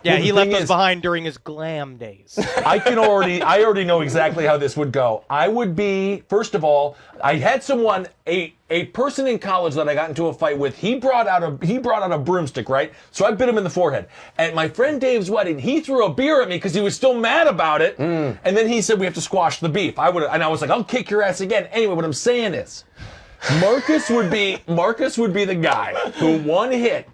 Yeah, Well, he the left thing us is- behind during his glam days. I already know exactly how this would go. I would be, first of all, I had someone, a person in college that I got into a fight with, he brought out a broomstick, right? So I bit him in the forehead. At my friend Dave's wedding, he threw a beer at me because he was still mad about it. And then he said we have to squash the beef. And I was like, I'll kick your ass again. Anyway, what I'm saying is, Marcus would be the guy who one hit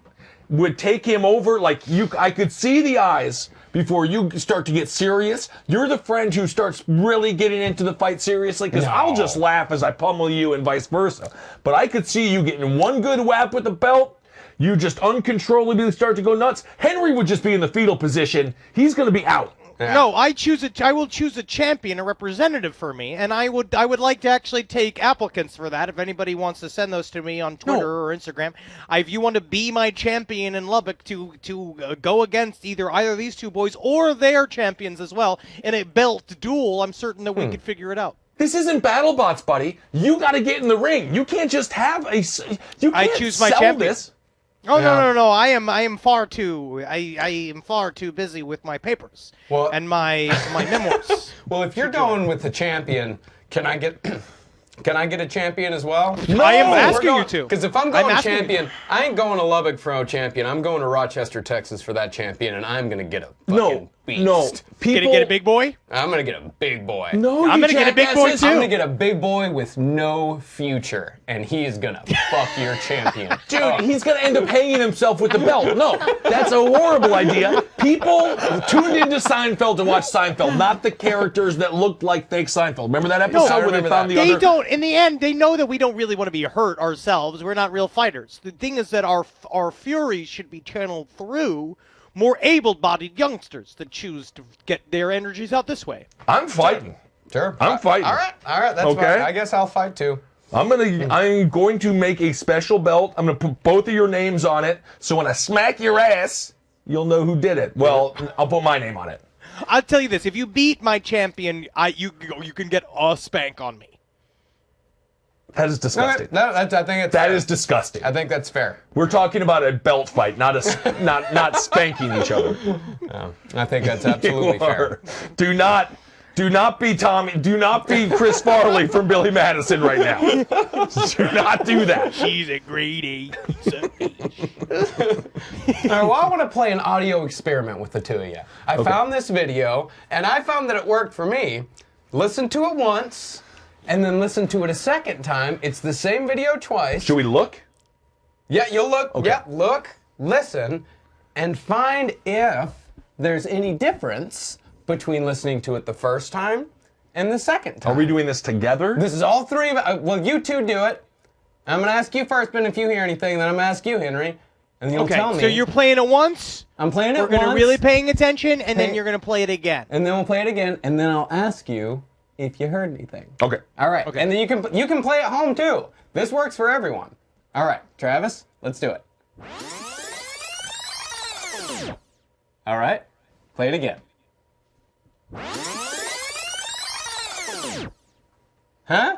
would take him over. Like I could see the eyes before you start to get serious. You're the friend who starts really getting into the fight seriously, because I'll just laugh as I pummel you and vice versa. But I could see you getting one good whap with the belt. You just uncontrollably start to go nuts. Henry would just be in the fetal position. He's going to be out. Yeah. No, I will choose a champion, a representative for me, and I would like to actually take applicants for that. If anybody wants to send those to me on Twitter or Instagram, if you want to be my champion in Lubbock to go against either of these two boys or their champions as well in a belt duel, I'm certain that we could figure it out. This isn't BattleBots, buddy. You got to get in the ring. You can't just have a. You can't I choose my sell champion. this. Oh no! I am far too. I am far too busy with my papers and my memoirs. Well, if you're going with the champion, can I get a champion as well? No, I am asking you to. Because if I'm going champion, I ain't going to Lubbock for no champion. I'm going to Rochester, Texas for that champion, and I'm gonna get a fucking beast. Gonna get a big boy? I'm gonna get a big boy. No, I'm gonna get a big boy too. I'm gonna get a big boy with no future, and he is gonna fuck your champion. Dude, he's going to end up hanging himself with the belt. No, that's a horrible idea. People tuned into Seinfeld to watch Seinfeld, not the characters that looked like fake Seinfeld. Remember that episode where they found the other... don't. In the end, they know that we don't really want to be hurt ourselves. We're not real fighters. The thing is that our fury should be channeled through more able-bodied youngsters that choose to get their energies out this way. I'm fighting. Sure. I'm fighting. All right, that's Okay. fine. I guess I'll fight too. I'm going to make a special belt. I'm going to put both of your names on it, so when I smack your ass, you'll know who did it. Well, I'll put my name on it. I'll tell you this: if you beat my champion, you can get a spank on me. That is disgusting. I think it's That is disgusting. I think that's fair. We're talking about a belt fight, not not spanking each other. No, I think that's absolutely fair. Do not be Tommy. Do not be Chris Farley from Billy Madison right now. Do not do that. She's a greedy. All right, well, I want to play an audio experiment with the two of you. I found this video, and I found that it worked for me. Listen to it once, and then listen to it a second time. It's the same video twice. Should we look? Yeah, you'll look. Okay. Yeah, look, listen, and find if there's any difference between listening to it the first time and the second time. Are we doing this together? This is all three of it. Well, you two do it. I'm going to ask you first, Ben, if you hear anything, then I'm going to ask you, Henry, and you'll tell me. So you're playing it once. I'm playing it once. We're going to really paying attention, and then you're going to play it again. And then we'll play it again, and then I'll ask you if you heard anything. Okay. All right. Okay. And then you can play at home too. This works for everyone. All right, Travis, let's do it. All right. Play it again. Huh?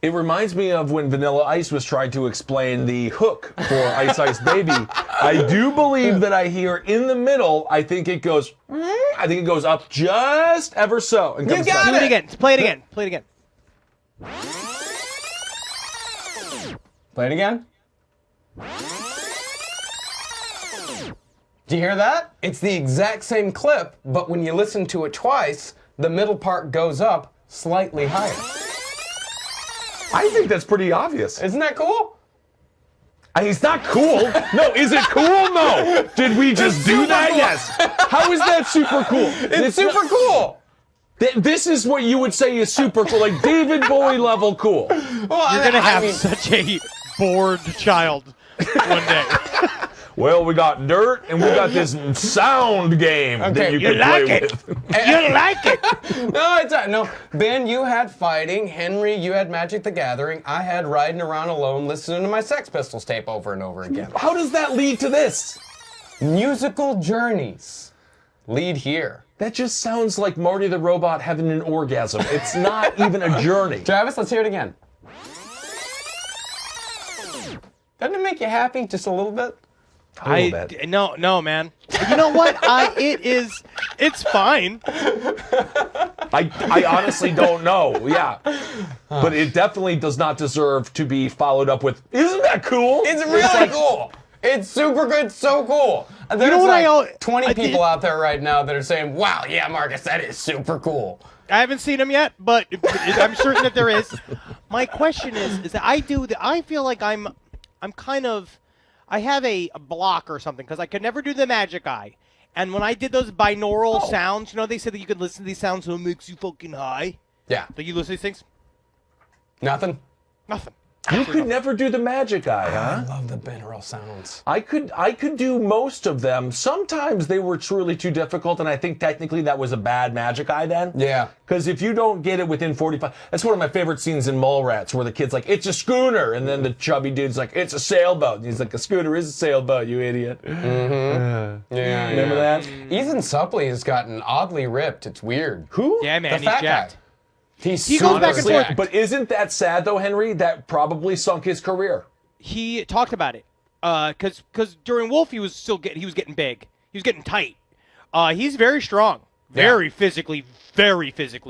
It reminds me of when Vanilla Ice was trying to explain the hook for Ice Ice Baby. I do believe that I hear in the middle, I think it goes up just ever so. And comes back. Do it again. Play it again. Play it again. Play it again. Do you hear that? It's the exact same clip, but when you listen to it twice, the middle part goes up slightly higher. I think that's pretty obvious. Isn't that cool? He's not cool. No, is it cool? No. Did we just do that? cool. Yes. How is that super cool? It's super cool. This is what you would say is super cool, like David Bowie level cool. Well, You're gonna have such a bored child one day. Well, we got dirt and we got this sound game that you can play with. You like it? No, it's not. No, Ben, you had fighting. Henry, you had Magic the Gathering. I had riding around alone, listening to my Sex Pistols tape over and over again. How does that lead to this? Musical journeys lead here. That just sounds like Marty the Robot having an orgasm. It's not even a journey. Travis, let's hear it again. Doesn't it make you happy just a little bit? No, man. You know what? It's fine. I honestly don't know. Yeah. But it definitely does not deserve to be followed up with, isn't that cool? It's really cool. It's super good, so cool. There's know what 20 people out there right now that are saying, wow, yeah, Marcus, that is super cool. I haven't seen him yet, but I'm certain that there is. My question is that I feel like I'm kind of, I have a block or something because I could never do the magic eye. And when I did those binaural sounds, you know, they said that you could listen to these sounds so it makes you fucking high. Yeah. Do you listen to these things? Nothing? Nothing. You could never do the magic eye, huh? I love the binaural sounds. I could do most of them. Sometimes they were truly too difficult, and I think technically that was a bad magic eye then. Yeah. Because if you don't get it within 45, that's one of my favorite scenes in Mallrats, where the kid's like, "It's a schooner," and then the chubby dude's like, "It's a sailboat." And he's like, "A schooner is a sailboat, you idiot." Mm-hmm. Yeah. Remember that? Ethan Suplee has gotten oddly ripped. It's weird. Who? Yeah, man, The he's fat jacked. guy. He goes back and forth. But isn't that sad though, Henry? That probably sunk his career. He talked about it because during Wolf he was getting big. He was getting tight. He's very strong, very physically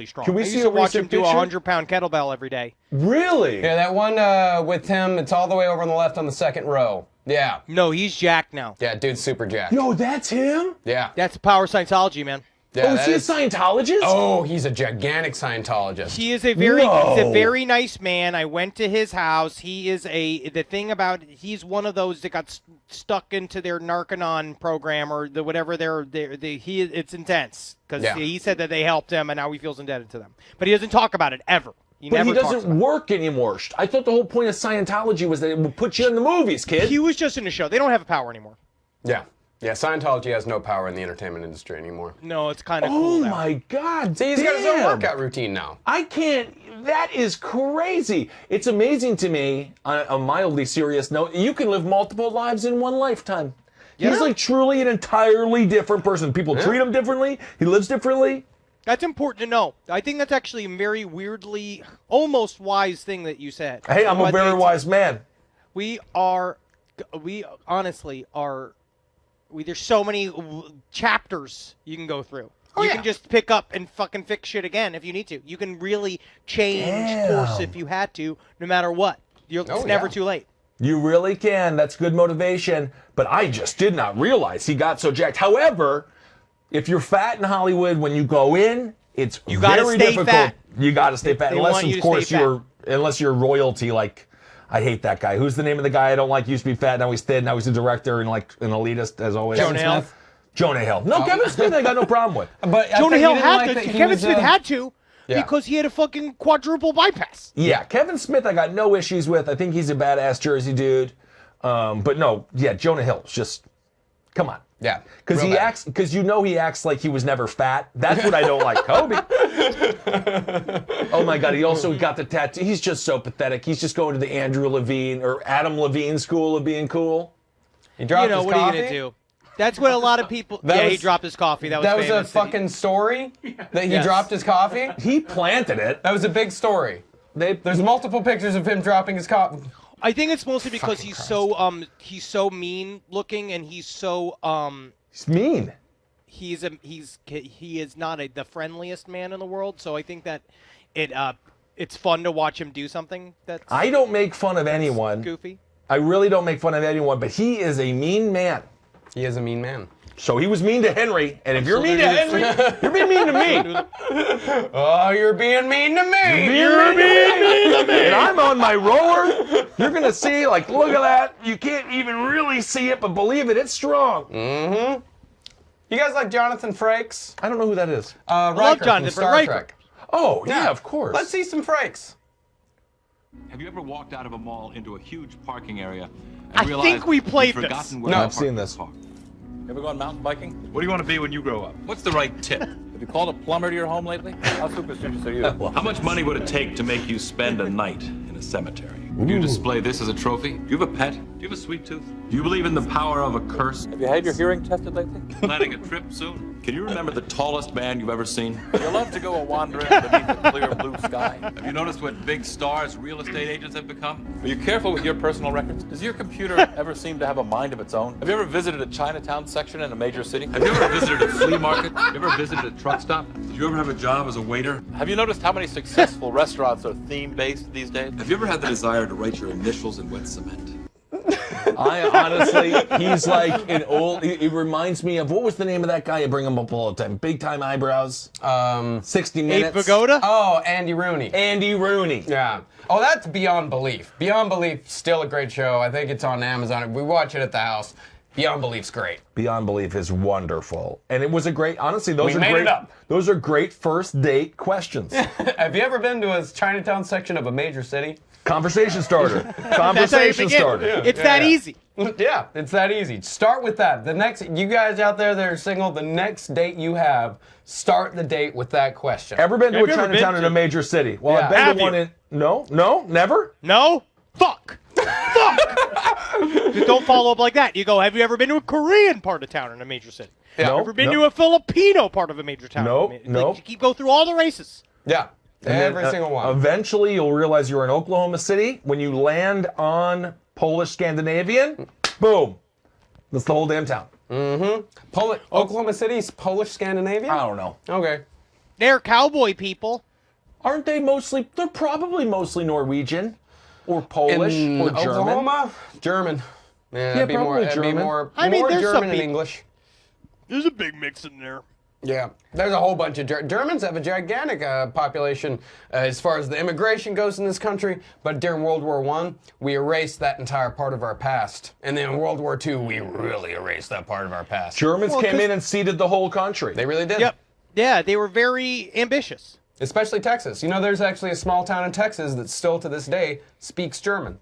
strong. Can we I see used to a watch recent him do a picture? 100-pound kettlebell every day. Really? Yeah, that one with him, it's all the way over on the left on the second row. Yeah. No, he's jacked now. Yeah, dude's super jacked. Yo, that's him? Yeah. That's power Scientology, man. Yeah, Oh, is that he a Scientologist? Oh, he's a gigantic Scientologist. He is he's a very nice man. I went to his house. He is the thing about it, he's one of those that got stuck into their Narcanon program or the whatever it's intense because he said that they helped him and now he feels indebted to them. But he doesn't talk about it ever. But he doesn't work anymore. I thought the whole point of Scientology was that it would put you in the movies, kid. He was just in a show. They don't have power anymore. Yeah. Yeah, Scientology has no power in the entertainment industry anymore. No, it's kind of cool now. Oh my God! See, he's got his own workout routine now. I can't. That is crazy. It's amazing to me. On a mildly serious note, you can live multiple lives in one lifetime. Yeah. He's like truly an entirely different person. People treat him differently. He lives differently. That's important to know. I think that's actually a very weirdly, almost wise thing that you said. Hey, I'm a very wise man. We honestly are. There's so many chapters you can go through. You can just pick up and fucking fix shit again if you need to. You can really change course if you had to, no matter what. It's never too late. You really can. That's good motivation. But I just did not realize he got so jacked. However, if you're fat in Hollywood, when you go in, it's very difficult. Fat. You got to stay fat, They unless want you of to course stay unless you're royalty. Like, I hate that guy. Who's the name of the guy I don't like? Used to be fat, now he's thin. Now he's a director and like an elitist as always. Jonah Hill. Jonah Hill. No, Kevin Smith I got no problem with. But Jonah Hill had to. Kevin Smith had to because he had a fucking quadruple bypass. Yeah, Kevin Smith I got no issues with. I think he's a badass Jersey dude. But no, Jonah Hill's just, come on. Yeah. Because he acts like he was never fat. That's what I don't like. Kobe. Oh my God, he also got the tattoo. He's just so pathetic. He's just going to the Andrew Levine or Adam Levine school of being cool. He dropped his what coffee? are you going to do? That's what a lot of people... he dropped his coffee. That was a fucking story that he dropped his coffee? He planted it. That was a big story. There's multiple pictures of him dropping his coffee. I think it's mostly because he's so mean looking and he's so he's mean. He is not the friendliest man in the world, so I think that it's fun to watch him do something that's I don't make fun of anyone. Goofy. I really don't make fun of anyone, but he is a mean man. He is a mean man. So he was mean to Henry, and if you're mean to Henry, you're being mean to me. Oh, you're being mean to me. You're being mean to me. And I'm on my roller. You're gonna see, like, look at that. You can't even really see it, but believe it, it's strong. Mm-hmm. You guys like Jonathan Frakes? I don't know who that is. Riker from Jonathan Star Riker. Trek. Oh, yeah, of course. Let's see some Frakes. Have you ever walked out of a mall into a huge parking area and I realized think we you'd played forgotten this. where No, to I've park seen your this. car? Ever gone mountain biking? What do you want to be when you grow up? What's the right tip? Have you called a plumber to your home lately? How superstitious are you? How much money would it take to make you spend a night in a cemetery? Would you display this as a trophy? Do you have a pet? Do you have a sweet tooth? Do you believe in the power of a curse? Have you had your hearing tested lately? Planning a trip soon? Can you remember the tallest man you've ever seen? You love to go a-wandering beneath a clear blue sky. Have you noticed what big stars real estate agents have become? Are you careful with your personal records? Does your computer ever seem to have a mind of its own? Have you ever visited a Chinatown section in a major city? Have you ever visited a flea market? Have you ever visited a truck stop? Did you ever have a job as a waiter? Have you noticed how many successful restaurants are theme-based these days? Have you ever had the desire to write your initials in wet cement? I honestly, he's like an old. It reminds me of, what was the name of that guy? I bring him up all the time. Big time eyebrows. 60 Minutes. Abe Vigoda? Oh, Andy Rooney. Andy Rooney. Yeah. Oh, that's Beyond Belief. Beyond Belief, still a great show. I think it's on Amazon. We watch it at the house. Beyond Belief's great. Beyond Belief is wonderful, and it was a great. Honestly, those We are made great. it up. Those are great first date questions. Have you ever been to a Chinatown section of a major city? Conversation starter. That's how you Conversation begin. starter. It's that easy. Yeah, it's that easy. Start with that. The next, you guys out there that are single, the next date you have, start the date with that question. Ever been to Have a you ever Chinatown been in a to- major city? Well, Yeah. I've been Have to one you? in. No, never. No? Fuck. Just don't follow up like that. You go, have you ever been to a Korean part of town in a major city? Yeah. Nope, Ever been nope. to a Filipino part of a major town? Nope, Like, nope. you keep go through all the races. Yeah, And then, every single one. Eventually, you'll realize you're in Oklahoma City. When you land on Polish Scandinavian, boom. That's the whole damn town. Oklahoma City's Polish Scandinavian? I don't know. Okay. They're cowboy people. Aren't they mostly? They're probably mostly Norwegian, or Polish, In or German. Oklahoma? German. Yeah, that'd be more, probably that'd be German. more, I mean, more there's some German and people- English. There's a big mix in there. Yeah, there's a whole bunch of Germans have a gigantic population as far as the immigration goes in this country. But during World War I, we erased that entire part of our past, and then in World War II, we really erased that part of our past. Germans Well, came 'cause- in and seeded the whole country. They really did. Yep. Yeah, they were very ambitious. Especially Texas. You know, there's actually a small town in Texas that still to this day speaks German.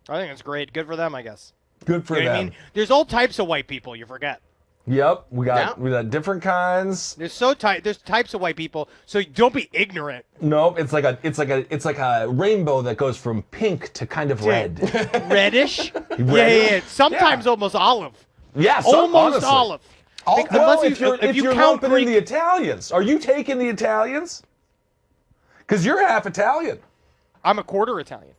I think it's great. Good for them, I guess. Good for You know them. what I mean? There's all types of white people, you forget. Yep, we got Yeah. different kinds. There's types of white people, so don't be ignorant. Nope, it's like a rainbow that goes from pink to kind of red. Reddish? Reddish? Yeah. Sometimes almost olive. Yeah, Almost honestly. olive. Well, Unless if you're count lumping in the Italians, are you taking the Italians? Because you're half Italian. I'm a quarter Italian.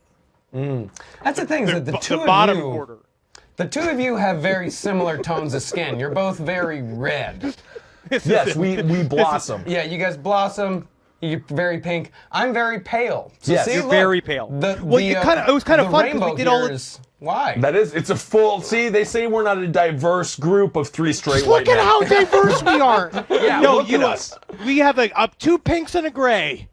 That's the thing, is that the two The of bottom you, quarter. the two of you have very similar tones of skin. You're both very red. Yes, we blossom. Yeah, you guys blossom. You're very pink. I'm very pale. So Yes, see, you're look, very pale. The, Well, the, it was kind of the fun 'cause we rainbow did all here the- is- Why? That is, it's a full. See, they say we're not a diverse group of three straight white Look at men. how diverse we are. Yeah, no, look at us. We have two pinks and a gray.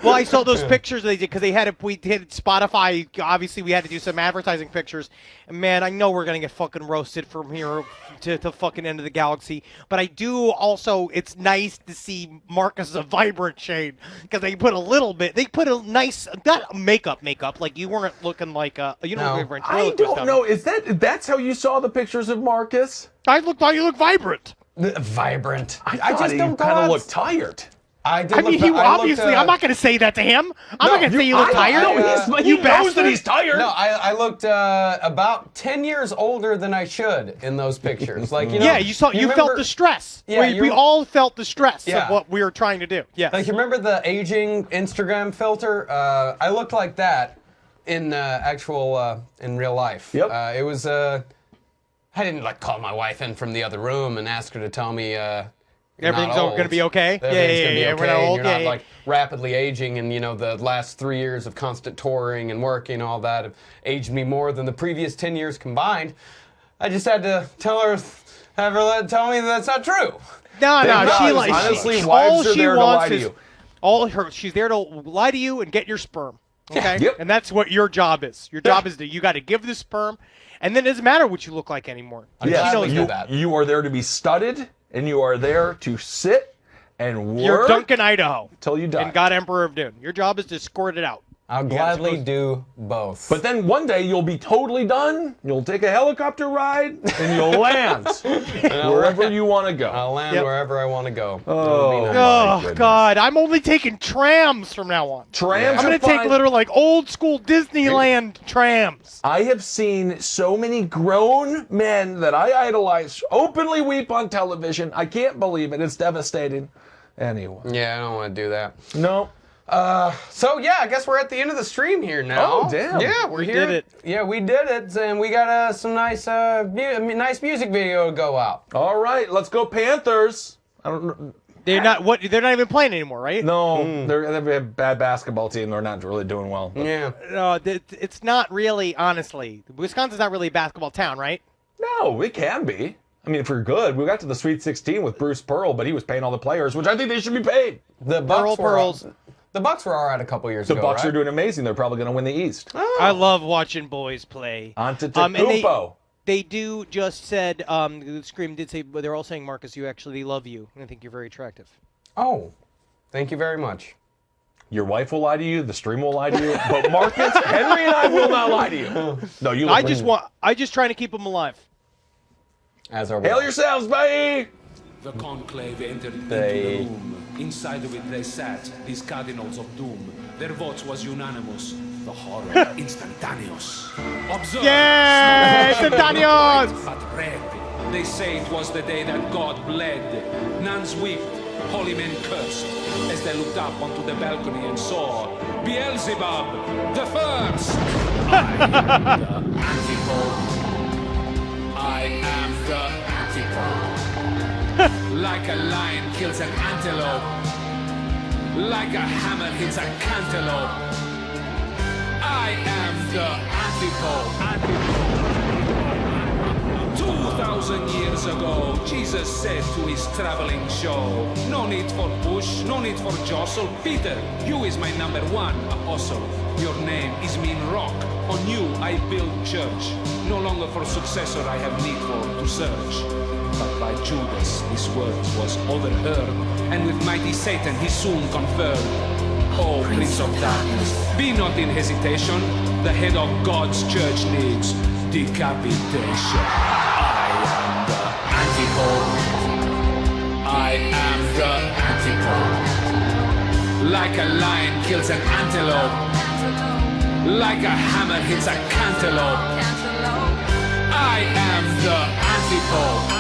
Well, I saw those pictures they did because we did Spotify. Obviously, we had to do some advertising pictures. And man, I know we're gonna get fucking roasted from here to the fucking end of the galaxy. But I do also. It's nice to see Marcus a vibrant shade because they put a little bit. They put a nice not makeup like you weren't looking like you know. No. I don't know. That's how you saw the pictures of Marcus? I thought you look vibrant. Vibrant. I just thought he don't kind of go looked tired. I did I mean, look, he I looked, obviously. I'm not going to say that to him. I'm not going to say you I look tired. know, he You knows bastard. that he's tired. No, I looked about 10 years older than I should in those pictures. Like, you know, Yeah, you felt remember- the stress. Yeah, we all felt the stress Yeah. of what we were trying to do. Yes. Like, you remember the aging Instagram filter? I looked like that in in real life. Yep. It was, I didn't like call my wife in from the other room and ask her to tell me, Everything's going to be okay? Everything's Yeah, gonna be yeah, okay. we're not and old, you're not yeah. like rapidly aging, and you know the last 3 years of constant touring and working, all that have aged me more than the previous 10 years combined. I just had to tell her me that's not true. No, she honestly, all wives are she there to wants lie to is you. she's there to lie to you and get your sperm. Okay, Yep. and that's what your job is. Your job is you got to give the sperm, and then it doesn't matter what you look like anymore. Yes, She knows you, that. you are there to be studied, and you are there to sit and work. You're Duncan, Idaho, till you die. and God Emperor of Dune. Your job is to squirt it out. I'll gladly do both. But then one day you'll be totally done. You'll take a helicopter ride and you'll land wherever you want to go. I'll land wherever I want to go. Oh God! I'm only taking trams from now on. Trams. I'm gonna take literal like old school Disneyland trams. I have seen so many grown men that I idolize openly weep on television. I can't believe it. It's devastating. Anyway. Yeah, I don't want to do that. No. So yeah, I guess we're at the end of the stream here now. Oh damn! Yeah, we did it. Yeah, we did it, and we got some nice, nice music video to go out. All right, let's go Panthers. I don't. They're not even playing anymore, right? No, they have a bad basketball team. They're not really doing well. But. Yeah. No, it's not really. Honestly, Wisconsin's not really a basketball town, right? No, it can be. I mean, if you're good, we got to the Sweet 16 with Bruce Pearl, but he was paying all the players, which I think they should be paid. The Bucks The Bucks were all right a couple years ago. The Bucks right? are doing amazing. They're probably going to win the East. I love watching boys play. Antetokounmpo. They do just said, the Scream did say, but they're all saying, Marcus, you actually love you. And I think you're very attractive. Oh, thank you very much. Your wife will lie to you. The stream will lie to you. But Marcus, Henry, and I will not lie to you. No, you. I just trying to keep them alive. As are Hail yourselves, bye. The conclave entered into the room. Inside of it they sat, these cardinals of doom. Their votes was unanimous. The horror instantaneous. Observe! Yay! Instantaneous! But red. They say it was the day that God bled. Nuns wept, holy men cursed, as they looked up onto the balcony and saw Beelzebub, the first! I am the antipope. I am the antipope. Like a lion kills an antelope, like a hammer hits a cantaloupe. I am the antipope. 2,000 years ago, Jesus said to his traveling show, no need for push, no need for jostle. Peter, you is my #1 apostle. Your name is mean rock. On you I build church. No longer for successor I have need for to search. But by Judas his words was overheard, and with mighty Satan he soon confirmed. Oh, Prince of Darkness, be not in hesitation. The head of God's church needs decapitation. I am the antipope. I am the antipope. Like a lion kills an antelope, like a hammer hits a cantaloupe. I am the antipope.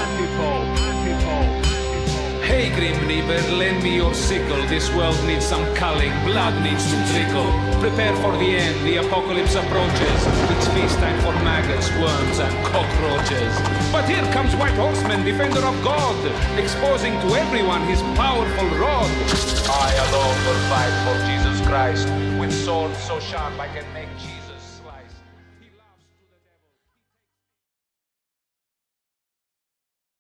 Hey Grim Reaper, lend me your sickle. This world needs some culling, blood needs to trickle. Prepare for the end, the apocalypse approaches. It's feast time for maggots, worms and cockroaches. But here comes White Horseman, defender of God, exposing to everyone his powerful rod. I alone will fight for Jesus Christ, with swords so sharp I can make Jesus